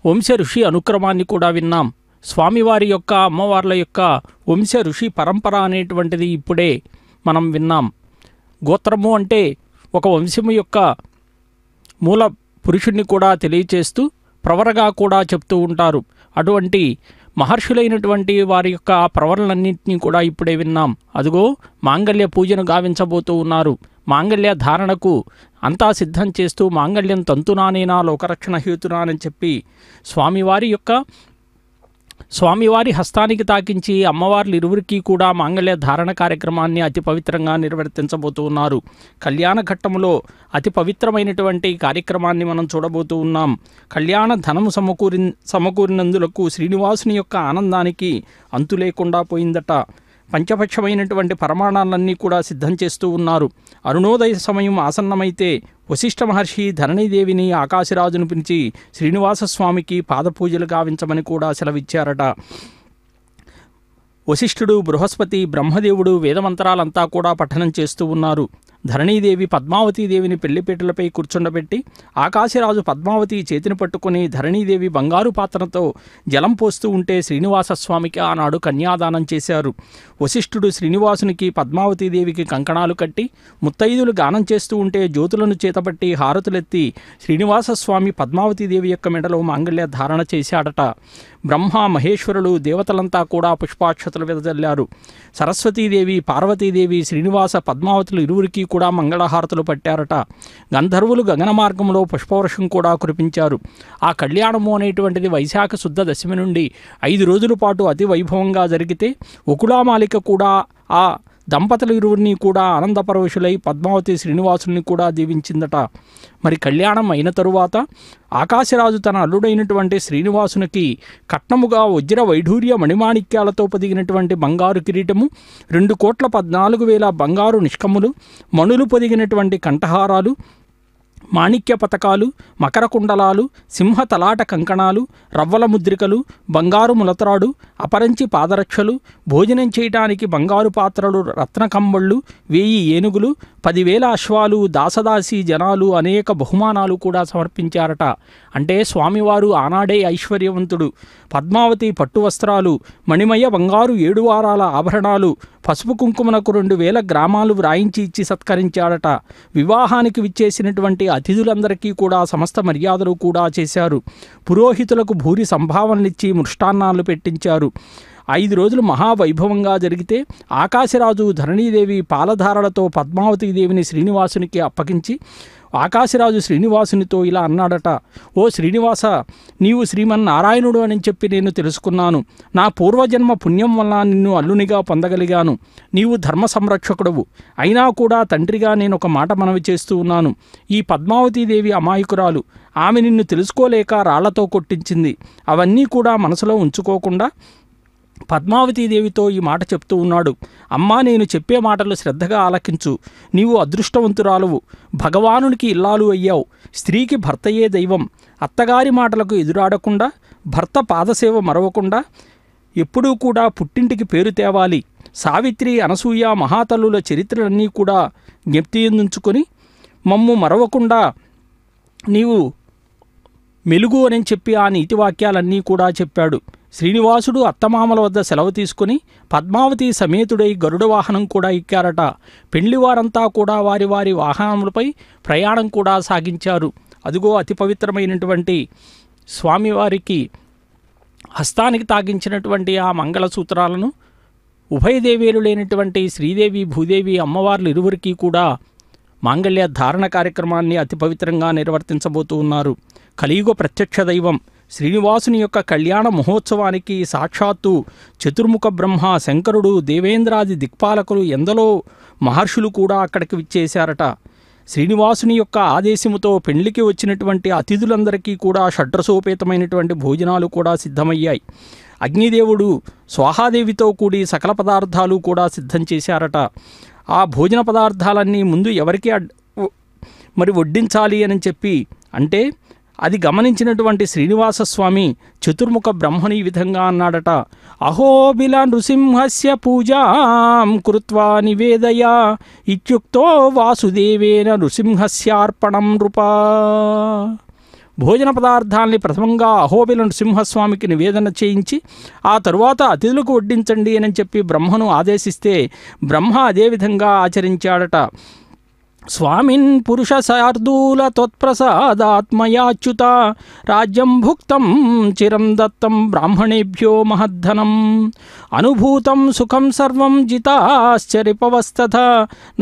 వంశ ఋషి అనుక్రమాన్ని కూడా విన్నాం. స్వామివారి యొక్క అమ్మవార్ల యొక్క వంశ ఋషి పరంపర అనేటువంటిది ఇప్పుడే మనం విన్నాం. గోత్రము అంటే ఒక వంశము యొక్క మూల పురుషుణ్ణి కూడా తెలియచేస్తూ ప్రవరగా కూడా చెప్తూ ఉంటారు. అటువంటి మహర్షులైనటువంటి వారి యొక్క ప్రవరలన్నింటినీ కూడా ఇప్పుడే విన్నాం. అదిగో మాంగళ్య పూజను గావించబోతూ ఉన్నారు. మాంగళ్య ధారణకు అంతా సిద్ధం చేస్తూ మాంగళ్యం తంతునానేనా లోకరక్షణ హేతునా అని చెప్పి స్వామివారి హస్తానికి తాకించి అమ్మవార్లు ఇరువురికి కూడా మాంగళ్య ధారణ కార్యక్రమాన్ని అతి పవిత్రంగా నిర్వర్తించబోతూ ఉన్నారు. కళ్యాణ ఘట్టములో అతి పవిత్రమైనటువంటి కార్యక్రమాన్ని మనం చూడబోతూ ఉన్నాం. కళ్యాణ ధనము సమకూరినందులకు శ్రీనివాసుని యొక్క ఆనందానికి అంతు లేకుండా పోయిందట. పంచపక్షమైనటువంటి ప్రమాణాలన్నీ కూడా సిద్ధం చేస్తూ ఉన్నారు. అరుణోదయ సమయం ఆసన్నమైతే వశిష్ఠ మహర్షి ధరణీదేవిని ఆకాశరాజును పిలిచి శ్రీనివాసస్వామికి పాదపూజలు గావించమని కూడా సెలవిచ్చారట. వశిష్ఠుడు, బృహస్పతి, బ్రహ్మదేవుడు వేదమంత్రాలంతా కూడా పఠనం చేస్తూ ఉన్నారు. ధరణీదేవి పద్మావతీదేవిని పెళ్లిపీటలపై కూర్చుండబెట్టి ఆకాశరాజు పద్మావతి చేతిని పట్టుకుని ధరణీదేవి బంగారు పాత్రతో జలం పోస్తూ ఉంటే శ్రీనివాసస్వామికి ఆనాడు కన్యాదానం చేశారు. వశిష్ఠుడు శ్రీనివాసునికి పద్మావతీదేవికి కంకణాలు కట్టి ముత్తైదులు గానం చేస్తూ ఉంటే జ్యోతులను చేతబట్టి హారతులెత్తి శ్రీనివాసస్వామి పద్మావతీదేవి యొక్క మెడలో మాంగళ్య ధారణ చేశాడట. బ్రహ్మ, మహేశ్వరులు, దేవతలంతా కూడా పుష్పాక్షతలు వెదజల్లారు. సరస్వతీదేవి, పార్వతీదేవి, శ్రీనివాస, పద్మావతులు ఇరువురికి కూడా మంగళహారతులు పట్టారట. గంధర్వులు గగన మార్గంలో పుష్పవర్షం కూడా కురిపించారు. ఆ కళ్యాణము అనేటువంటిది వైశాఖ శుద్ధ దశమి నుండి 5 రోజుల పాటు అతి వైభవంగా జరిగితే ఒకులామాలిక కూడా ఆ దంపతులు ఇరువురిని కూడా ఆనందపరవశులై పద్మావతి శ్రీనివాసుల్ని కూడా దీవించిందట. మరి కళ్యాణం అయిన తరువాత ఆకాశరాజు తన అల్లుడైనటువంటి శ్రీనివాసునికి కట్నముగా వజ్ర వైఢూర్య మణిమాణిక్యాలతో పొదిగినటువంటి బంగారు కిరీటము, 2,14,000 బంగారు నిష్కములు, మణులు పొదిగినటువంటి కంఠహారాలు, మాణిక్య పతకాలు, మకర కుండలాలు, సింహ తలాట కంకణాలు, రవ్వల ముద్రికలు, బంగారు ములతరాడు, అపరంచి పాదరక్షలు, భోజనం చేయటానికి బంగారు పాత్రలు, రత్నకంబళ్ళు, 1000 ఏనుగులు, 10,000 అశ్వాలు, దాసదాసి జనాలు, అనేక బహుమానాలు కూడా సమర్పించారట. అంటే స్వామివారు ఆనాడే ఐశ్వర్యవంతుడు. పద్మావతి పట్టు వస్త్రాలు, మణిమయ బంగారు 7 వారాల ఆభరణాలు, పసుపు కుంకుమనకు 2,000 గ్రామాలు వ్రాయించి ఇచ్చి సత్కరించాడట. వివాహానికి విచ్చేసినటువంటి అతిథులందరికీ కూడా సమస్త మర్యాదలు కూడా చేశారు. పురోహితులకు భూరి సంభావనలిచ్చి మృష్టాన్నాలు పెట్టించారు. 5 రోజులు మహావైభవంగా జరిగితే ఆకాశరాజు ధరణీదేవి పాలధారలతో పద్మావతీదేవిని శ్రీనివాసునికి అప్పగించి ఆకాశరాజు శ్రీనివాసునితో ఇలా అన్నాడట: ఓ శ్రీనివాస, నీవు శ్రీమన్నారాయణుడు అని చెప్పి నేను తెలుసుకున్నాను. నా పూర్వజన్మ పుణ్యం వల్ల నిన్ను అల్లునిగా పొందగలిగాను. నీవు ధర్మ సంరక్షకుడవు. అయినా కూడా తండ్రిగా నేను ఒక మాట మనవి చేస్తూ ఉన్నాను. ఈ పద్మావతీదేవి అమాయకురాలు. ఆమె నిన్ను తెలుసుకోలేక రాళ్లతో కొట్టించింది. అవన్నీ కూడా మనసులో ఉంచుకోకుండా పద్మావతీదేవితో ఈ మాట చెప్తూ ఉన్నాడు. అమ్మా, నేను చెప్పే మాటలు శ్రద్ధగా ఆలకించు. నీవు అదృష్టవంతురాలువు. భగవానునికి ఇల్లాలు అయ్యావు. స్త్రీకి భర్తయే దైవం. అత్తగారి మాటలకు ఎదురాడకుండా, భర్త పాదసేవ మరవకుండా ఎప్పుడూ కూడా పుట్టింటికి పేరు తేవాలి. సావిత్రి, అనసూయ మహాతల్లుల చరిత్రలన్నీ కూడా జ్ఞప్తియందుంచుకొని మమ్ము మరవకుండా నీవు మెలుగు అని చెప్పి ఆ నీతి వాక్యాలన్నీ కూడా చెప్పాడు. శ్రీనివాసుడు అత్తమామల వద్ద సెలవు తీసుకుని పద్మావతి సమేతుడై గరుడ వాహనం కూడా ఎక్కారట. పెళ్లివారంతా కూడా వారి వారి వాహనములపై ప్రయాణం కూడా సాగించారు. అదిగో అతి పవిత్రమైనటువంటి స్వామివారికి హస్తానికి తాగించినటువంటి ఆ మంగళసూత్రాలను ఉభయదేవేరులైనటువంటి శ్రీదేవి, భూదేవి అమ్మవార్లు ఇరువురికి కూడా మాంగళ్య ధారణ కార్యక్రమాన్ని అతి పవిత్రంగా నిర్వర్తించబోతూ ఉన్నారు. కలియుగ ప్రత్యక్ష దైవం శ్రీనివాసుని యొక్క కళ్యాణ మహోత్సవానికి సాక్షాత్తు చతుర్ముఖ బ్రహ్మ, శంకరుడు, దేవేంద్రాది దిక్పాలకులు, ఎందరో మహర్షులు కూడా అక్కడికి విచ్చేశారట. శ్రీనివాసుని యొక్క ఆదేశముతో పెళ్లికి వచ్చినటువంటి అతిథులందరికీ కూడా షడ్రసోపేతమైనటువంటి భోజనాలు కూడా సిద్ధమయ్యాయి. అగ్నిదేవుడు స్వాహాదేవితో కూడి సకల పదార్థాలు కూడా సిద్ధం చేశారట. ఆ భోజన పదార్థాలన్నీ ముందు ఎవరికి మరి వడ్డించాలి అని చెప్పి అంటే అది శ్రీనివాసస్వామి చతుర్ముఖ బ్రహ్మని ఈ విధంగా అన్నాడట: అహోబిల నృసింహస్య పూజాం కృత్వా నివేదయ ఇత్యుక్తో వాసుదేవేన నృసింహస్యార్పణం నృపా. భోజన పదార్థాల్ని ప్రథమంగా అహోబిల నృసింహస్వామికి నివేదన చేయించి ఆ తరువాత అతిథులకు వడ్డించండి అని చెప్పి బ్రహ్మను ఆదేశిస్తే బ్రహ్మ అదేవిధంగా ఆచరించాడట. స్వామిన్ పురుష శార్దూల త్వత్ప్రసాదాత్మయాచ్యుత రాజ్యం భుక్తం చిరం దత్తం బ్రాహ్మణేభ్యో మహద్ధనం అనుభూతం సుఖం సర్వం జితాశ్చరిపవస్తథ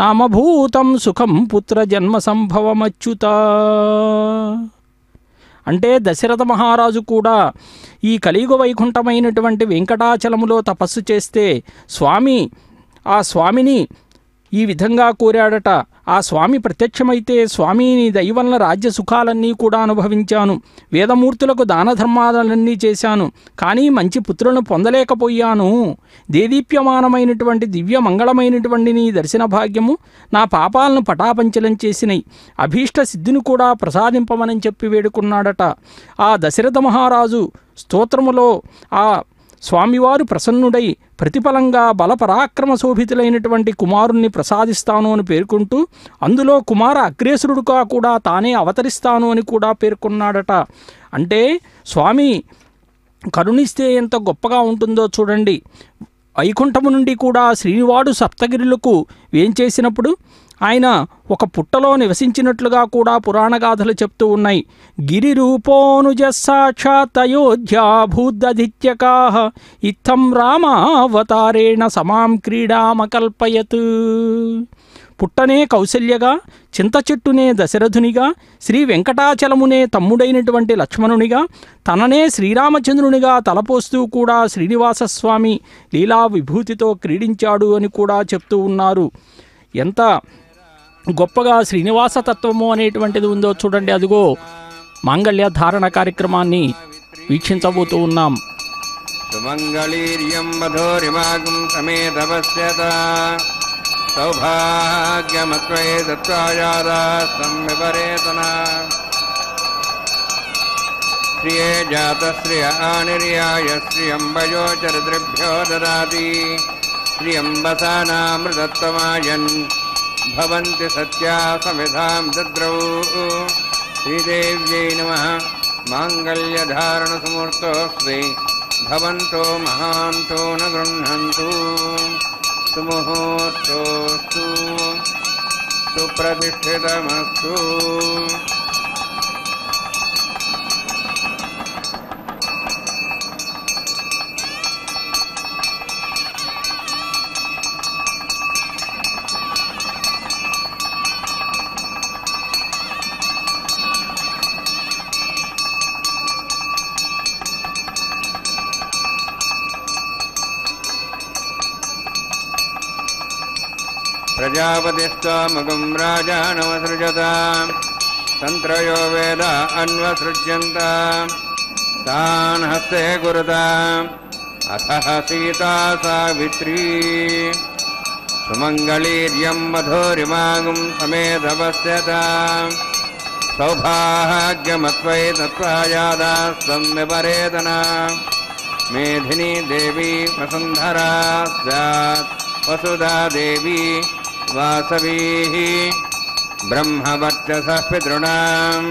నామభూతం సుఖం పుత్ర జన్మ సంభవమచ్యుత. అంటే దశరథ మహారాజు కూడా ఈ కలియుగ వైకుంఠమైనటువంటి వెంకటాచలములో తపస్సు చేస్తే ఆ స్వామిని ఈ విధంగా కోరాడట. ఆ స్వామి ప్రత్యక్షమైతే స్వామి నీ దయ వలన రాజ్య సుఖాలన్నీ కూడా అనుభవించాను, వేదమూర్తులకు దాన ధర్మాలన్నీ చేశాను, కానీ మంచి పుత్రులను పొందలేకపోయాను. దేదీప్యమానమైనటువంటి దివ్య మంగళమైనటువంటి నీ దర్శన భాగ్యము నా పాపాలను పటాపంచలం చేసినాయి, అభీష్ట సిద్ధిని కూడా ప్రసాదింపమని చెప్పి వేడుకున్నాడట. ఆ దశరథ మహారాజు స్తోత్రములో ఆ స్వామివారు ప్రసన్నుడై ప్రతిఫలంగా బలపరాక్రమ శోభితులైనటువంటి కుమారుణ్ణి ప్రసాదిస్తాను అని పేర్కొంటూ అందులో కుమార అగ్రేసురుడుగా కూడా తానే అవతరిస్తాను అని కూడా పేర్కొన్నాడట. అంటే స్వామి కరుణిస్తే ఎంత గొప్పగా ఉంటుందో చూడండి. వైకుంఠము నుండి కూడా శ్రీనివాడు సప్తగిరులకు వేంచేసినప్పుడు ఆయన ఒక పుట్టలో నివసించినట్లుగా కూడా పురాణగాథలు చెప్తూ ఉన్నాయి. గిరి రూపోనుజ సాక్షాత్ అయోధ్యా భూదధిత్యకాః ఇత్థం రామావతారేణ సమాం క్రీడామకల్పయత్. పుట్టనే కౌసల్యగా, చింత చెట్టునే దశరథునిగా, శ్రీ వెంకటాచలమునే తమ్ముడైనటువంటి లక్ష్మణునిగా, తననే శ్రీరామచంద్రునిగా తలపోస్తూ కూడా శ్రీనివాసస్వామి లీలా విభూతితో క్రీడించాడు అని కూడా చెప్తూ ఉన్నారు. ఎంత గొప్పగా శ్రీనివాస తత్వము అనేటువంటిది ఉందో చూడండి. అదిగో మాంగళ్య ధారణ కార్యక్రమాన్ని వీక్షించబోతూ ఉన్నాం. సుమంగళీర్యం మధోరిమాగం సమేతవస్యత సౌభాగ్యమత్వే దత్వాయాదా సంవిపరేతన శ్రియే జాత శ్రియ ఆనిర్యాయ శ్రియంబయో చరిద్రిభ్యో దదాతి శ్రియంబసానామృతత్వమాయన్ భవంతి సత్యా సమిధాం దద్రౌ. శ్రీదేవ్యై నమః. మాంగళ్యధారణ సమూర్తోస్తి భవంతో మహాంతో న గృహ్ణంతు. సుముహూర్తోస్తు సుప్రతిష్ఠితమస్తు. ప్రజాపతిస్త్వమగం రాజానమసృజత తంత్రయో వేద అన్వసృజ్యంత తాన్ హస్తే గురుత అథ సీతా సావిత్రీ. సుమంగళీర్యం మధోరిమాగం సమేధవస్యత సౌభాగ్యమత్వై తత్వాయాదా సంవిపరేతన. మేధినీ దేవీ వసుంధరా స్యాత్ వసుధా దేవీ వాసవీః. బ్రహ్మవర్చసః పితॄణాం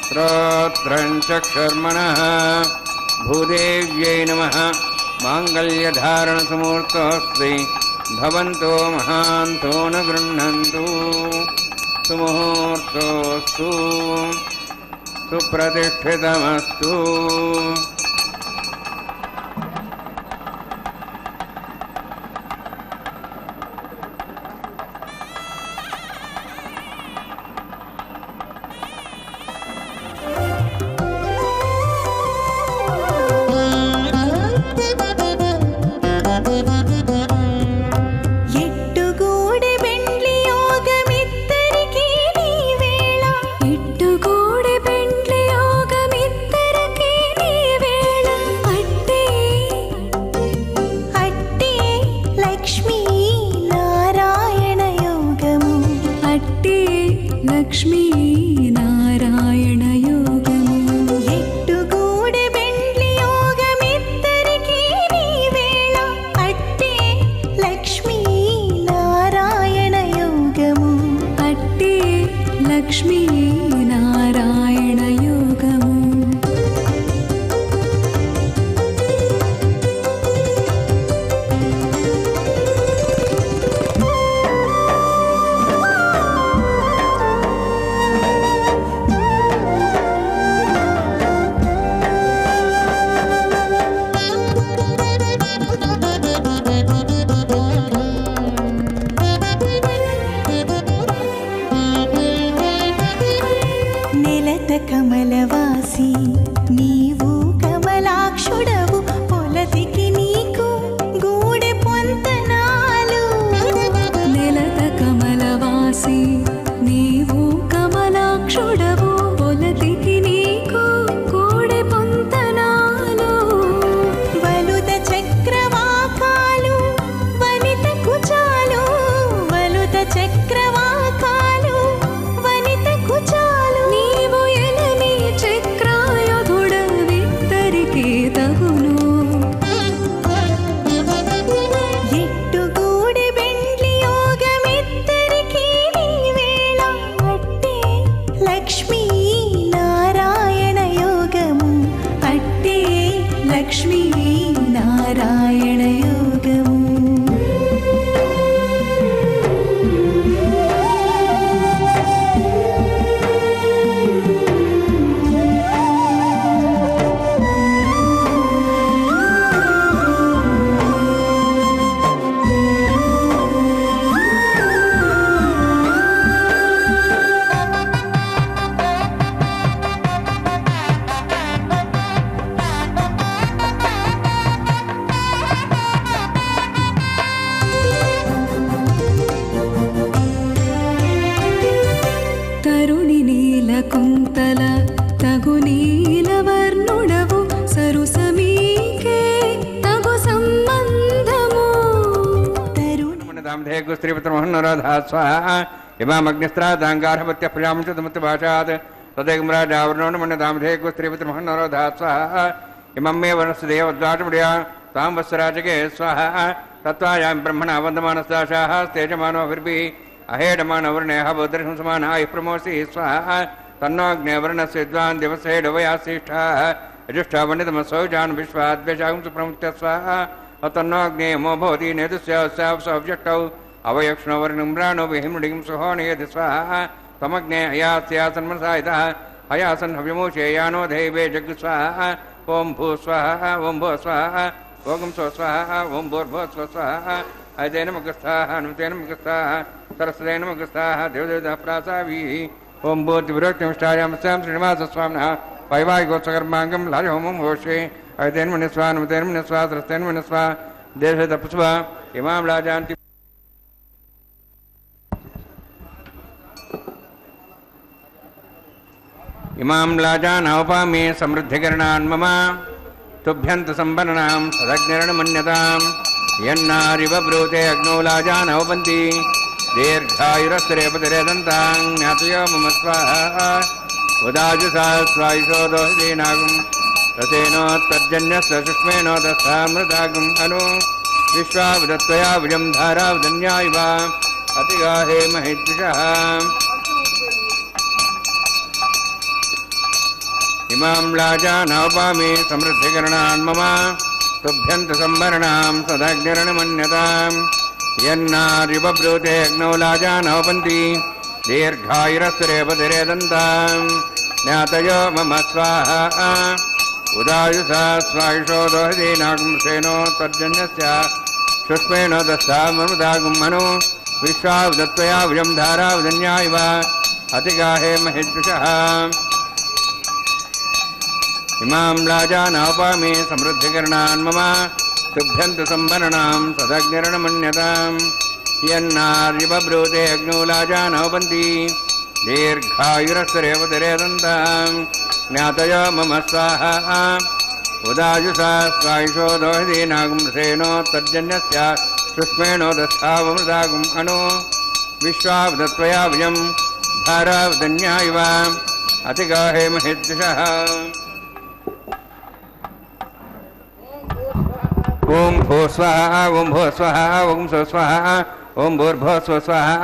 శ్రోత్రం చక్షుర్మనః. భూదేవ్యై నమః. మాంగళ్యధారణ సమూర్తోస్తి భవంతో మహాంతో న గృహ్ణంతు. సుముహూర్తోస్తు సుప్రతిష్ఠితమస్తు. లక్ష్మీ నారాయణ యోగము. నెలత కమలవాసి నీవు కమలాక్షుడవు పొలతికి నీకు గూడె పొంతనాలు. నెలత కమలవాసి నీవు కమలాక్షుడవు పొలతికి నీకు గూడె పొంతనాలు. వలుద చక్రవాకాలు వనిత కుచాలు, వలుద చక్రవాకాలు వనిత కుచాలు. నీవు ఎనమి చక్రాయుధుడవిద్దరికీ తగును. ఎట్టుగూడి బెండ్లి యోగమిద్దరికీ నీ వేళ అట్టే లక్ష్మీ నారాయణ యోగము, అట్టే లక్ష్మీ నారాయణ యోగము. తరుణి నీల కుంతల తగు నీలవర్ణుడవు సరుసమీకే తగు సంబంధము. తరుణి దామధేగు శ్రీపతిమోహనరాధా స్వాహ ఇమామగ్నిస్త్రాదాంగారభత్య ప్రియాముచతముత్పాశాత్ తదేగమరాజావరణోన్మన్య దామధేగు శ్రీపతిమోహనరాధా స్వాహ ఇమమ్మే వనస్దేవద్వాటముడియా తాం వత్సరాజకే స్వాహ తత్వాయాం బ్రహ్మణ వందమానస్తాశాః తేజమానో హిర్భిః అహేడమానవర్ణేః బౌద్ధర్షం సమానాయ ప్రమోసి స్వాహ తన్నోగ్నేవర్ణస్య విద్వాన్ దివసేడవయాశిష్ఠాః యజుష్ఠావన్నితమసౌజాన్ విశ్వాద్వేషాగం సుప్రముక్త స్వాహ తన్నోగ్నేయమో భవతి నేదుస్యావ్యక్తౌ అవయక్ష్ణోవర్ణిమ్రాణో విహిమృడిం సుహోనయతి స్వాహ తమగ్నే హయాస్యాసన్మనసాయితః హయాసన్ హవ్యమోచేయానో దైవే జగ్ స్వాహ ఓం భూ స్వాహ ఓం భూ స్వాహ ఓం స్వ స్వాహ ఓం భూర్భో స్వ స్వాహ అజేన ముఖస్థాః అనుతేన ముఖస్థాః సరస్వతేన ముఖస్థాః దేవదేవతా ప్రాసావీః ఓం భూతి విరోక్తిమిష్టాయామస్యాం శ్రీనివాసస్వామినః వైవాహికోత్సకర్మాంగం లాజహోమం హోషే అజేన మనిస్వా అనుతేన మనిస్వా సరస్వతేన మనిస్వా దేశ తపస్వ ఇమాం లాజాంతి ఇమాం లాజానవపామి సమృద్ధికరణాన్ మమ తుభ్యంత సంబరణాం సదగ్నిరణమన్యతాం యన్నారివ బ్రూతే అగ్నో లాజానవపంతి దీర్ఘాయురస్త్రేపతిరేదంతాం జ్ఞాతయో మమ స్వాహ ఉదాజుసా స్వాయుషోదోహదీనాగం రసేనోత్తర్జన్యస్య సుష్మేనోదస్థామృతాగం అను విశ్వావిదత్వయా విజం ధారావధన్యాయివ అతిగాహే మహిద్విషః ఇమాం లాజానవపామి సమృద్ధికరణాన్ మమ తుభ్యంత సంభరణాం సదగ్నిరణమన్యతాం యన్నారివ బ్రూతే అగ్నో లాజానవపంతి దీర్ఘాయురస్త్రేపతిరేదంతాం జ్ఞాతయో మమ స్వాహ ఉదాయుసా స్వాయుషోదోహదీనాగం సేనోత్తర్జన్యస్య సుష్మేనోదస్థామృతాగం అను విశ్వావిదత్వయా విజం ధారావధన్యాయివ అతిగాహే మహిద్విషః ఇమాం లాజానవపామి సమృద్ధికరణాన్ మమ తుభ్యంత సంభరణాం సదగ్నిరణమన్యతాం యన్నార్యవ బ్రూతే అగ్నో లాజానవపంతి దీర్ఘాయురస్త్రేపతిరేదంతాం జ్ఞాతయో మమ స్వాహ ఉదాజుసా స్వాయుషోదోహదీనాగం సేనోత్తర్జన్యస్య సుష్మేనోదస్థామృతాగం అను విశ్వావిదత్వయా విజం ధారావధన్యాయివ అతిగాహే మహిద్విషః ఓం భూ స్వాహ ఓం భూ స్వాహ ఓం స్వ స్వాహ ఓం భూర్భో స్వ స్వాహ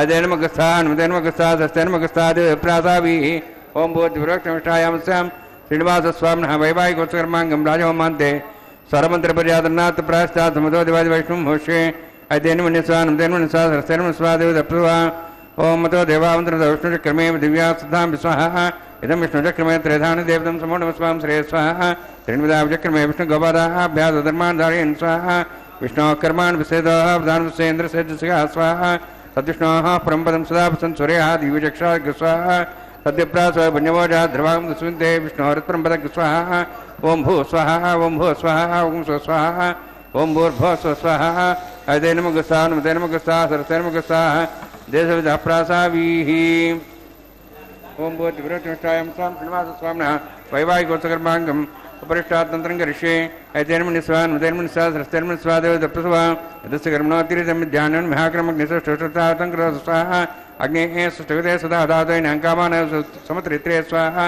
అదేనమగస్థానుదేనమగస్థా సస్తేనమగస్థాదిప్రాసావీః ఓం భూతి విరోక్షమిష్టాయామస్యాం శ్రీనివాసస్వామినః వైవాహికోత్సకర్మాంగం రాజహోమాంతే స్వరమంత్రపర్యాదన్నాత్ ప్రాయశ్చాత్ సమతోదివాది వైష్ణవం హోష్యే అదేనమన్యస్వానుదేనమన్యస్వా సరస్తేనమస్వా దేవదప్సువా ఓం మతో దేవావంతరద విష్ణుచక్రమే దివ్యా సిద్ధాం విస్వాహ ఇదం విష్ణుచక్రమే త్రేధాని దేవతం సమోఢమస్వాం శ్రేయస్వాహ త్రిణివిధాచక్రమే విష్ణుగోపాదాభ్యాధర్మాన్ ధారయన్ స్వాహ విష్ణోः कर्मान् विषेदः प्रधानविषयेन्द्रसेजसः स्वाहा तद्विष्णोः परमपदं सदा प्रसन् सूर्यः दिव्यचक्षुः स्वाहा सत्यप्रास पुण्यमोजा ध्रुवां सुन्दे विष्णोरत्परं पदक स्वाहा ओम भू स्वाहा ओम भू स्वाहा ओम स्व स्वाहा ओम भूर्भुवः स्व स्वाहा अदे नमः गुस्सा नमः नमः गुस्सा सरस्वती नमः गुस्सा देशविदः प्रासावीः ओम भूतिवृष्टायं स्वाम श्रीनिवास स्वामिनः वैवाहिकोत्सकर्माङ्गम् उपरिष्टातन्त्रं करिष्ये ऐतेर्म निस्वान् उदयर्म निस्वा सरस्तेर्म निस्वा देवदप्तस्वा यदस्य कर्मणोत्तिरितं ध्यानं महाक्रमग्निसष्टोषतातं कृतं स्वाहा अग्नेः सृष्टगते सदा दातयन् कामान् समत्रित्रे स्वाहा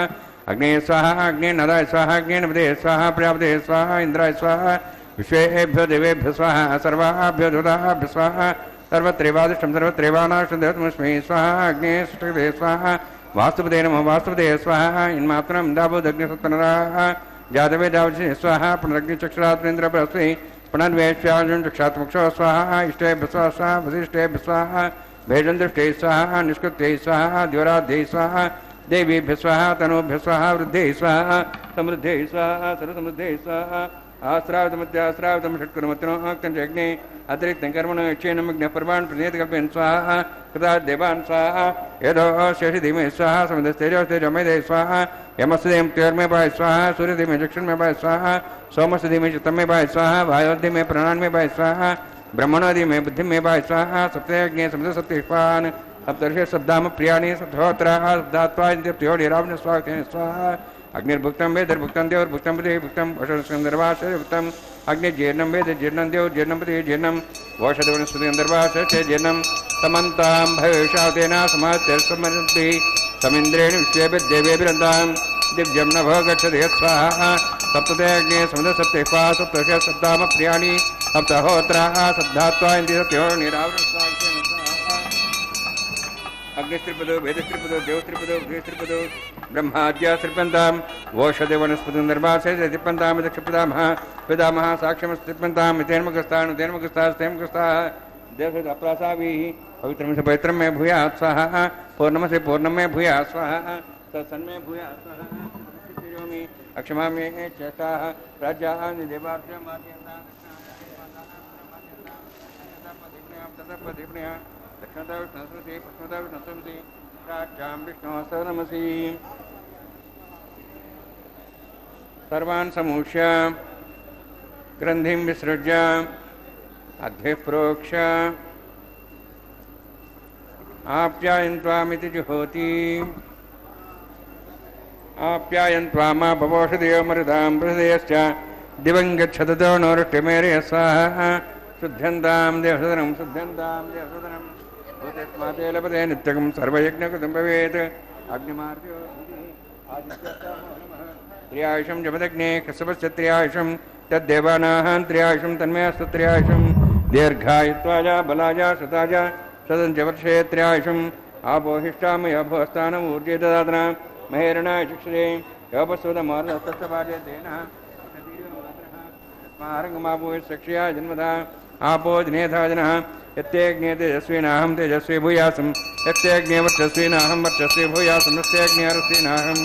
अग्ने स्वाहा अग्ने नदाय स्वाहा अग्ने नपदे स्वाहा प्रजापते स्वाहा इंद्राय स्वाहा विश्वेभ्यो देवेभ्यो स्वाहा सर्वाभ्यो देवताभ्यो स्वाहा सर्वत्रैवादिष्टं सर्वत्रैवानाष्टं देवतमस्मै स्वाहा अग्ने सृष्टगते स्वाहा वास्तुपदे नमः वास्तुपदे स्वाहा इन्मात्रं दावोदग्निसत्तनराः जातवे दावचे स्वाहा पुनरग्निचक्षुरात्रेन्द्र बृहस्पति पुनर्वेश्याजुं चक्षात्मक्षो स्वाहा इष्टेभ्य स्वाहा वसिष्ठेभ्य स्वाहा भेजन्दृष्टे स्वाहा निष्कृत्यै स्वाहा द्योराध्ये स्वाहा देवीभ्य स्वाहा तनूभ्य स्वाहा वृद्धे स्वाहा समृद्धे स्वाहा सर्वसमृद्धे स्वाहा आश्रावतमत्याश्रावतम षट्कुर्मत्रोक्तं यज्ञे अतिरिक्तं कर्मणो यक्षेणमग्नः पर्वान् प्रणेतकल्पयन् स्वाहा कृता देवान् स्वाहा यदो शेषधीमे स्वाहा समिधस्तेजोस्तेजमयदे स्वाहा यमस्तेम त्योर्मे पाय स्वाहा सूर्यधीमे चक्षुर्मे पाय स्वाहा सोमस्धीमे चित्तमे पाय स्वाहा वायोधीमे प्राणान्मे पाय स्वाहा ब्रह्मणादि में बुद्धि में पाय स्वाहा सप्तयज्ञ सप्त सत्यपान सप्तर्षि शब्दाम प्रियाणि सप्तहोत्राः शब्दात्वा इंद्रियोरावण स्वाहा अग्निर्भुक्तं वेदर्भुक्तं देवर्भुक्तं पति भुक्तं वषदर्वासुक्तं अग्निजीर्णं वेद जीर्णं देव जीर्णं पति जीर्णं वषदवनस्पतिर्वास जीर्णं समन्तां भविष्यातेन समात्यर्समन्ति समिन्द्रेण विश्वेभिर्देवेभिरन्तां दिव्यं नभो गच्छति स्वाहा सप्तयज्ञ सप्त सत्यपा सप्तर्षि शब्दाम प्रियाणि सप्तहोत्राः शब्दात्वा इंद्रियोरावण अग्निस्त्रिपदो वेदस्त्रिपदो देवस्त्रिपदो गृहस्त्रिपदो ब्रह्माद्या स्त्रिपन्तां वोषदेवनस्पतिं निर्वासे स्त्रिपन्तां दक्षपितामह पितामह साक्ष्यमस्त्रिपन्तां तेन्मगस्ताः देवप्रासावीः पवित्रं से पवित्रं में भूयात् स्वाहा पूर्णम से पूर्णम में भूयात् स्वाहा तत्सन्मे भूयात् स्वाहा अक्षमा में चेष्टाः राज्याः देवार्चमाद्यन्ताः दक्षिणता विष्णुसंसि पश्चिमता विष्णुसंसि प्राच्यां विष्णोः नमसि सर्वान् समूष्य ग्रन्थिं विसृज्य अद्भिः प्रोक्ष्य आप्यायन्त्वामिति जुहोति आप्यायन्त्वामा भवोषधयो मरुदां हृदयश्च दिवं गच्छतो नोरुष्टिमेरे स्वाहा शुद्ध्यन्तां देवसदनं देवसदनं भूतेस्माते लभते नित्यकं सर्वयज्ञकृतं भवेत् अग्निमार्जो त्र्यायुषं जपदग्ने कश्यपस्य त्र्यायुषं तद्देवानाः त्र्यायुषं तन्मयस्तु त्र्यायुषं दीर्घायुत्वाय बलाय शताय शतञ्चवर्षे त्र्यायुषम् आपोहिष्ठामय भोस्थानम् ऊर्जे ददातना महेरणाय चक्षुरे योपस्वदमार्दस्तभाजे तेनः स्मारङ्गमापोहिष्ठक्षया जन्मदा आपो दिनेधाजनः यत्यज्ञे तेजस्विनाहं तेजस्वी भूयासं यत्यज्ञे वर्चस्विनाहं वर्चस्वी भूयासं यत्यज्ञे हरस्विनाहं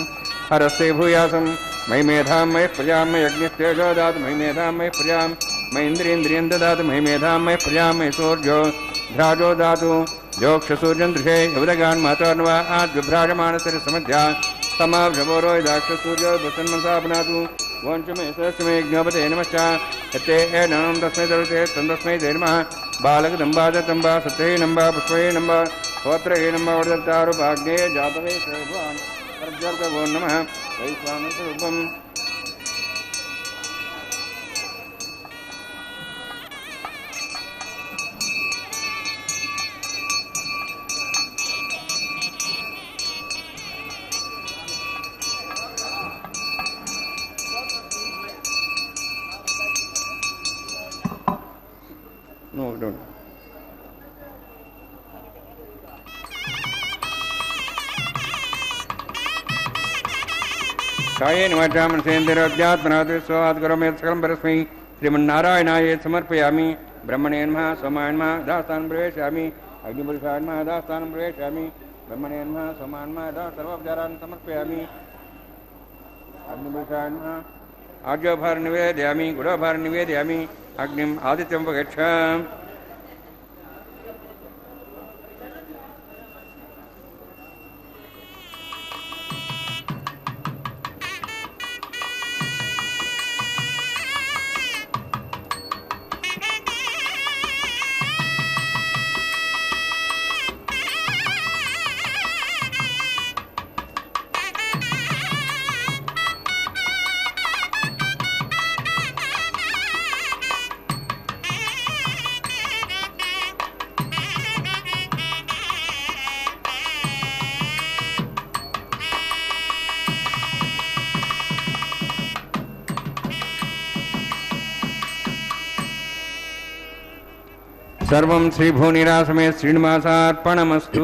हरस्वी भूयासं मयि मेधां मयि प्रजां मयि अग्निस्तेजो ददातु मयि मेधां मयि प्रजां मयि इन्द्रियेन्द्रियं ददातु मयि मेधां मयि प्रजां मयि सूर्यो ध्राजो दातु जोक्षसूर्यन्दृशे युवदगान् मातोर्नवा आद्विभ्राजमानसरि समध्या समाभ्रमोरो दाक्षसूर्यो वसन्मनसा पुनातु वंशमे सरस्मे ज्ञापते नमश्च यत्ते नमः तस्मै दर्शे तन्दस्मै ते नमः बालकदम्बाजतम्बा सत्ये नम्बा पुष्पये नम्बा होत्रये नम्बा वरदत्तारुपाग्ने जातवे सर्वान् सर्वजर्गवो नमः वैश्वानरस्वरूपम् No, don't. कायेन वाचा मनसेन्द्रियात्मना स्वात् करोमि सकलं परस्मै श्रीमन्नारायणाय समर्पयामि ब्रह्मणे नमः सोमाय नमः दास्तानं प्रवेशयामि अग्निपुरुषाय नमः दास्तानं प्रवेशयामि ब्रह्मणे नमः सोमाय नमः दा सर्वोपचारान् समर्पयामि अग्निपुरुषाय नमः आज्योभार निवेदयामि गुडोभार निवेदयामि अग्निम् आदित्यं उपगच्छ సర్వం శ్రీభూనిరాసమే శ్రీనివాసార్పణమస్తు.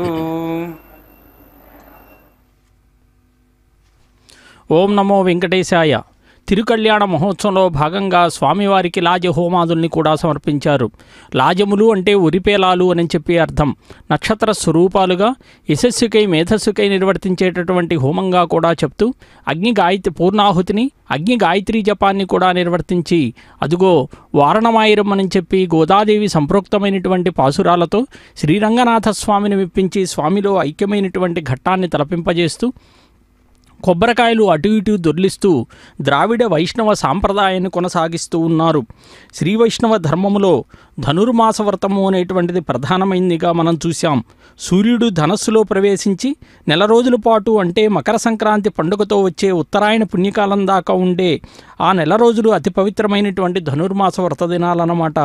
ఓం నమో వెంకటేశాయ. తిరుకళ్యాణ మహోత్సవంలో భాగంగా స్వామివారికి లాజ హోమాదుల్ని కూడా సమర్పించారు. లాజములు అంటే ఉరిపేలాలు అని చెప్పి అర్థం. నక్షత్ర స్వరూపాలుగా యశస్సుకై మేధస్సుకై నిర్వర్తించేటటువంటి హోమంగా కూడా చెప్తూ పూర్ణాహుతిని అగ్ని గాయత్రీ జపాన్ని కూడా నిర్వర్తించి అదుగో వారణమాయిరం అని చెప్పి గోదాదేవి సంప్రోక్తమైనటువంటి పాసురాలతో శ్రీరంగనాథ స్వామిని మెప్పించి స్వామిలో ఐక్యమైనటువంటి ఘట్టాన్ని తలపింపజేస్తూ కొబ్బరికాయలు అటు ఇటు దొర్లిస్తూ ద్రావిడ వైష్ణవ సాంప్రదాయాన్ని కొనసాగిస్తూ ఉన్నారు. శ్రీ వైష్ణవ ధర్మములో ధనుర్మాస వ్రతము అనేటువంటిది ప్రధానమైనదిగా మనం చూసాం. సూర్యుడు ధనస్సులో ప్రవేశించి నెల రోజుల పాటు అంటే మకర సంక్రాంతి పండుగతో వచ్చే ఉత్తరాయణ పుణ్యకాలం దాకా ఉండే ఆ నెల రోజులు అతి పవిత్రమైనటువంటి ధనుర్మాస వ్రత దినాలన్నమాట.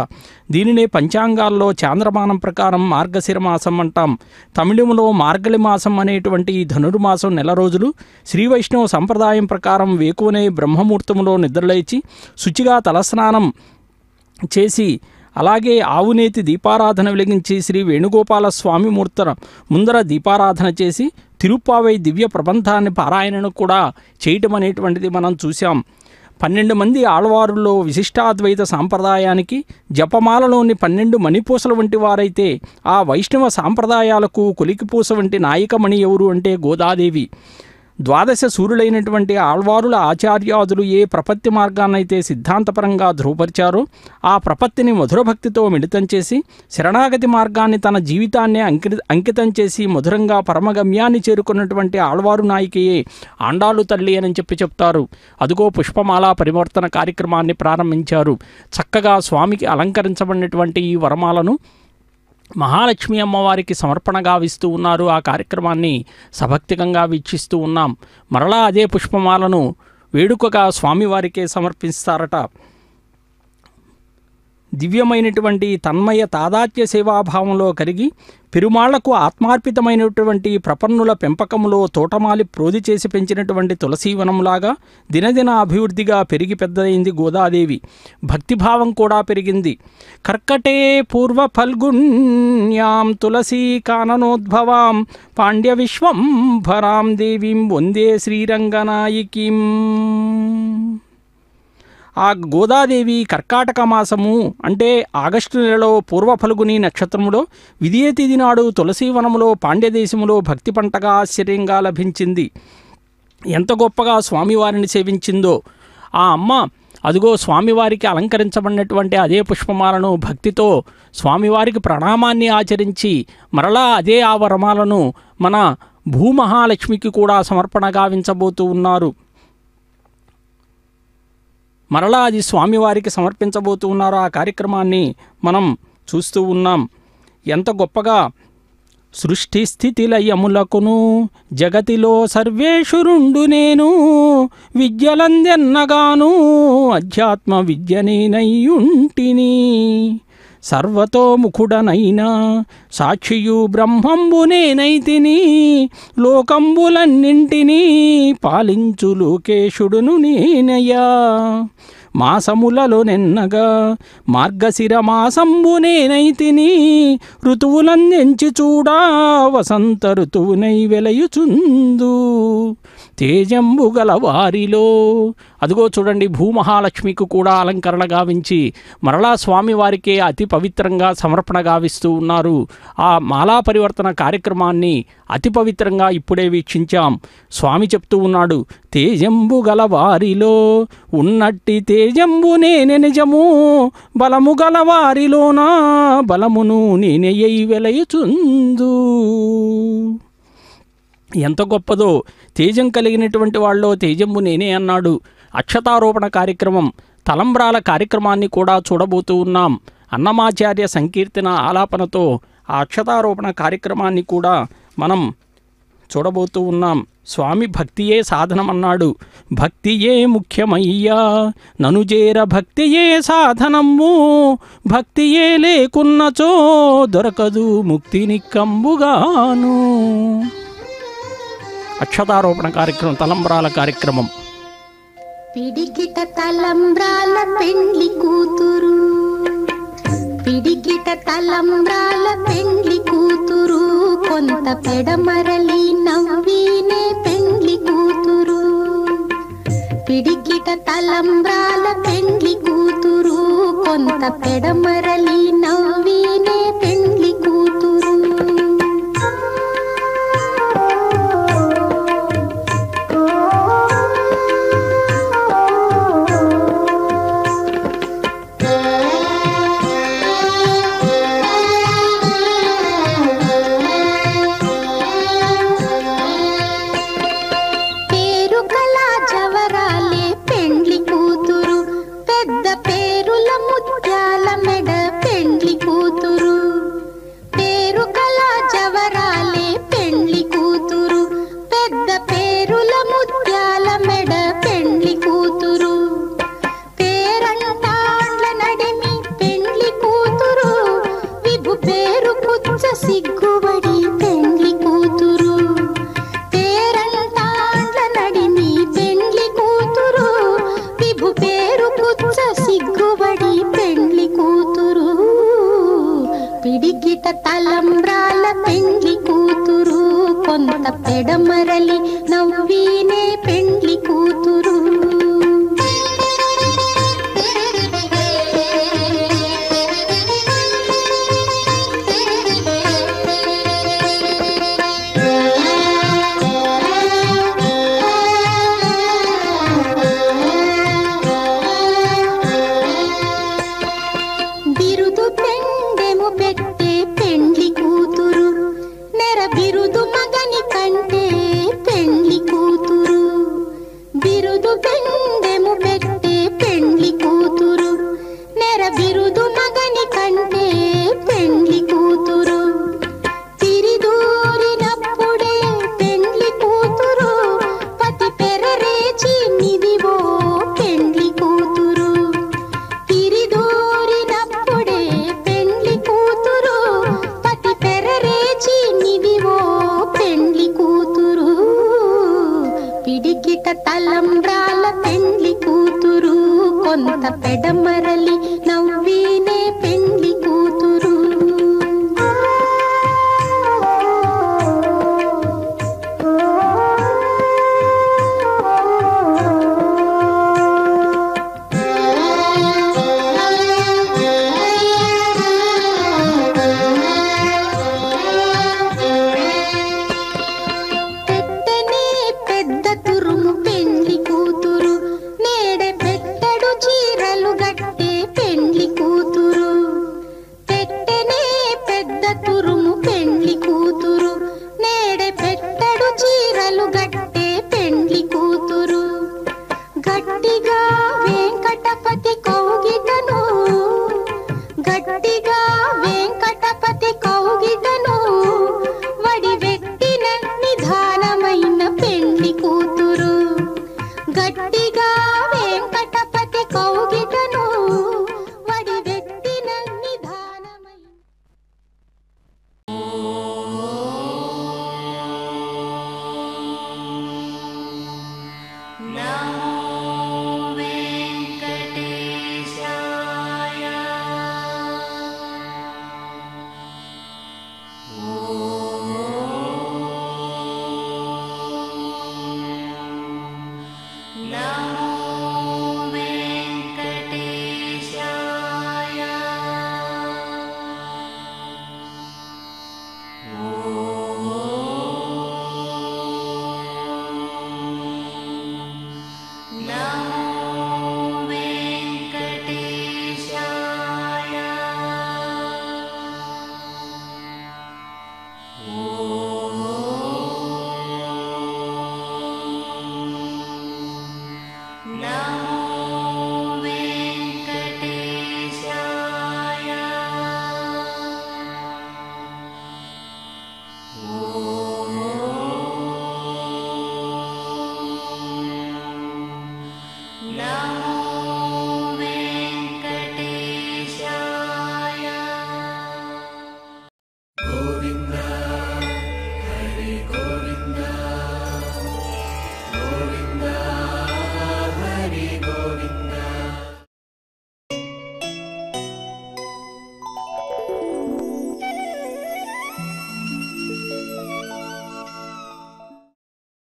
దీనినే పంచాంగాల్లో చాంద్రమానం ప్రకారం మార్గశిర మాసం అంటాం. తమిళంలో మార్గళి మాసం అనేటువంటి ఈ ధనుర్మాసం నెల రోజులు శ్రీ వైష్ణవ సంప్రదాయం ప్రకారం వేకువనే బ్రహ్మముహూర్తంలో నిద్రలేచి శుచిగా తలస్నానం చేసి అలాగే ఆవునేతి దీపారాధన వెలిగించి శ్రీ వేణుగోపాల స్వామి ముందర దీపారాధన చేసి తిరుప్పావై దివ్య ప్రబంధాన్ని పారాయణను కూడా చేయటం అనేటువంటిది మనం చూసాం. 12 మంది ఆళ్వారుల్లో విశిష్టాద్వైత సాంప్రదాయానికి జపమాలలోని 12 మణిపూసల వంటి వారైతే ఆ వైష్ణవ సాంప్రదాయాలకు కొలికిపూస వంటి నాయకమణి ఎవరు అంటే గోదాదేవి. 12 సూర్యులైనటువంటి ఆళ్వారుల ఆచార్యాదులు ఏ ప్రపత్తి మార్గాన్నైతే సిద్ధాంతపరంగా ధృవపరిచారో ఆ ప్రపత్తిని మధురభక్తితో మిళితం చేసి శరణాగతి మార్గాన్ని తన జీవితాన్నే అంకితం చేసి మధురంగా పరమగమ్యాన్ని చేరుకున్నటువంటి ఆళ్వారు నాయికయే ఆండాళ్ళు తల్లి అని చెప్తారు. అదుగో పుష్పమాల పరివర్తన కార్యక్రమాన్ని ప్రారంభించారు. చక్కగా స్వామికి అలంకరించబడినటువంటి ఈ వరమాలను మహాలక్ష్మి అమ్మవారికి సమర్పణ గావిస్తూ ఉన్నారు. ఆ కార్యక్రమాన్ని సభక్తికంగా వీక్షిస్తూ ఉన్నాం. మరలా అదే పుష్పమాలను వేడుకగా స్వామివారికే సమర్పిస్తారట. దివ్యమైనటువంటి తన్మయ తాదాత్య సేవాభావంలో కరిగి పెరుమాళ్లకు ఆత్మార్పితమైనటువంటి ప్రపన్నుల పెంపకంలో తోటమాలి ప్రోధి చేసి పెంచినటువంటి తులసీవనంలాగా దినదిన అభివృద్ధిగా పెరిగి పెద్దదైంది గోదాదేవి. భక్తిభావం కూడా పెరిగింది. కర్కటే పూర్వ ఫల్గుణ్యాం తులసీ కాననోద్భవాం పాండ్య విశ్వంభరాం దేవీం వందే శ్రీరంగనాయకీం. ఆ గోదాదేవి కర్కాటక మాసము అంటే ఆగస్టు నెలలో పూర్వ ఫల్గుని నక్షత్రములో విదియ తిథి నాడు తులసీవనములో పాండ్యదేశములో భక్తి పంటగా ఆశ్చర్యంగా లభించింది. ఎంత గొప్పగా స్వామివారిని సేవించిందో ఆ అమ్మ. అదిగో స్వామివారికి అలంకరించబడినటువంటి అదే పుష్పమాలను భక్తితో స్వామివారికి ప్రణామాన్ని ఆచరించి మరలా అదే ఆ వరమాలను మన భూమహాలక్ష్మికి కూడా సమర్పణ గావించబోతూ ఉన్నారు. మరలా అది స్వామివారికి సమర్పించబోతూ ఉన్నారు. ఆ కార్యక్రమాన్ని మనం చూస్తూ ఉన్నాం. ఎంత గొప్పగా సృష్టి స్థితి లయములకును జగతిలో సర్వేశ్వరుండు నేను విద్యలందెన్నగాను అధ్యాత్మ విద్యనేనయ్యుంటిని సర్వతోముఖుడనైనా సాక్షియు బ్రహ్మంబు నేనైతిని లోకంబులన్నింటినీ పాలించు లోకేశుడును నేనయ్యా మాసములలో నెన్నగా మార్గశిర మాసంబు నేనైతిని ఋతువులందెంచి చూడా వసంత ఋతువునై వెలయుచుందు తేజంబు గల వారిలో. అదిగో చూడండి, భూమహాలక్ష్మికి కూడా అలంకరణ గావించి మరలా స్వామివారికే అతి పవిత్రంగా సమర్పణ గావిస్తూ ఉన్నారు. ఆ మాలా పరివర్తన కార్యక్రమాన్ని అతి పవిత్రంగా ఇప్పుడే వీక్షించాం. స్వామి చెప్తూ ఉన్నాడు, తేజంబు గల వారిలో ఉన్నట్టి తేజంబు నేనే నిజము బలము గల వారిలోనా బలమును నేనయ్యై వెలయుచుందు. ఎంత గొప్పదో! తేజం కలిగినటువంటి వాళ్ళలో తేజంబు నేనే అన్నాడు. అక్షతారోపణ కార్యక్రమం, తలంబ్రాల కార్యక్రమాన్ని కూడా చూడబోతూ ఉన్నాం. అన్నమాచార్య సంకీర్తన ఆలాపనతో ఆ అక్షతారోపణ కార్యక్రమాన్ని కూడా మనం చూడబోతూ ఉన్నాం. స్వామి భక్తియే సాధనమన్నాడు. భక్తియే ముఖ్యమయ్యా ననుజేర భక్తియే సాధనము భక్తియే లేకున్నచో దొరకదు ముక్తి నిక్కంబుగాను. అక్షతారోపణ కార్యక్రమం, తలంబ్రాల కార్యక్రమం. పిడికిట తలంబ్రాల పెండ్లి కూతురు పిడికిట పిడికిట తలంబ్రాల పెండ్లి కూతురు కొంత పెడమరలి నవ్వీనే పెండ్లి కూతురు పిడికిట తలంబ్రాల పెండ్లి కూతురు కొంత పెడమరలి నవ్వీనే పెండ్లి కూతురు సిగ్గుబడి పెండ్లి కూతురు పేరంటాండ్ల నడిమి పెండ్లి కూతురు విభు పేరు కుచ్చ సిగ్గుబడి పెండ్లి కూతురు పిడికిట తలంబ్రాల పెండ్లి కూతురు కొంత పెడమరలి నవ్వీనే పెండ్లి కూతురు తలంబ్రాల పెండ్లి కూతురు కొంత పెడమరలి నవ్వీనే పెండ్లి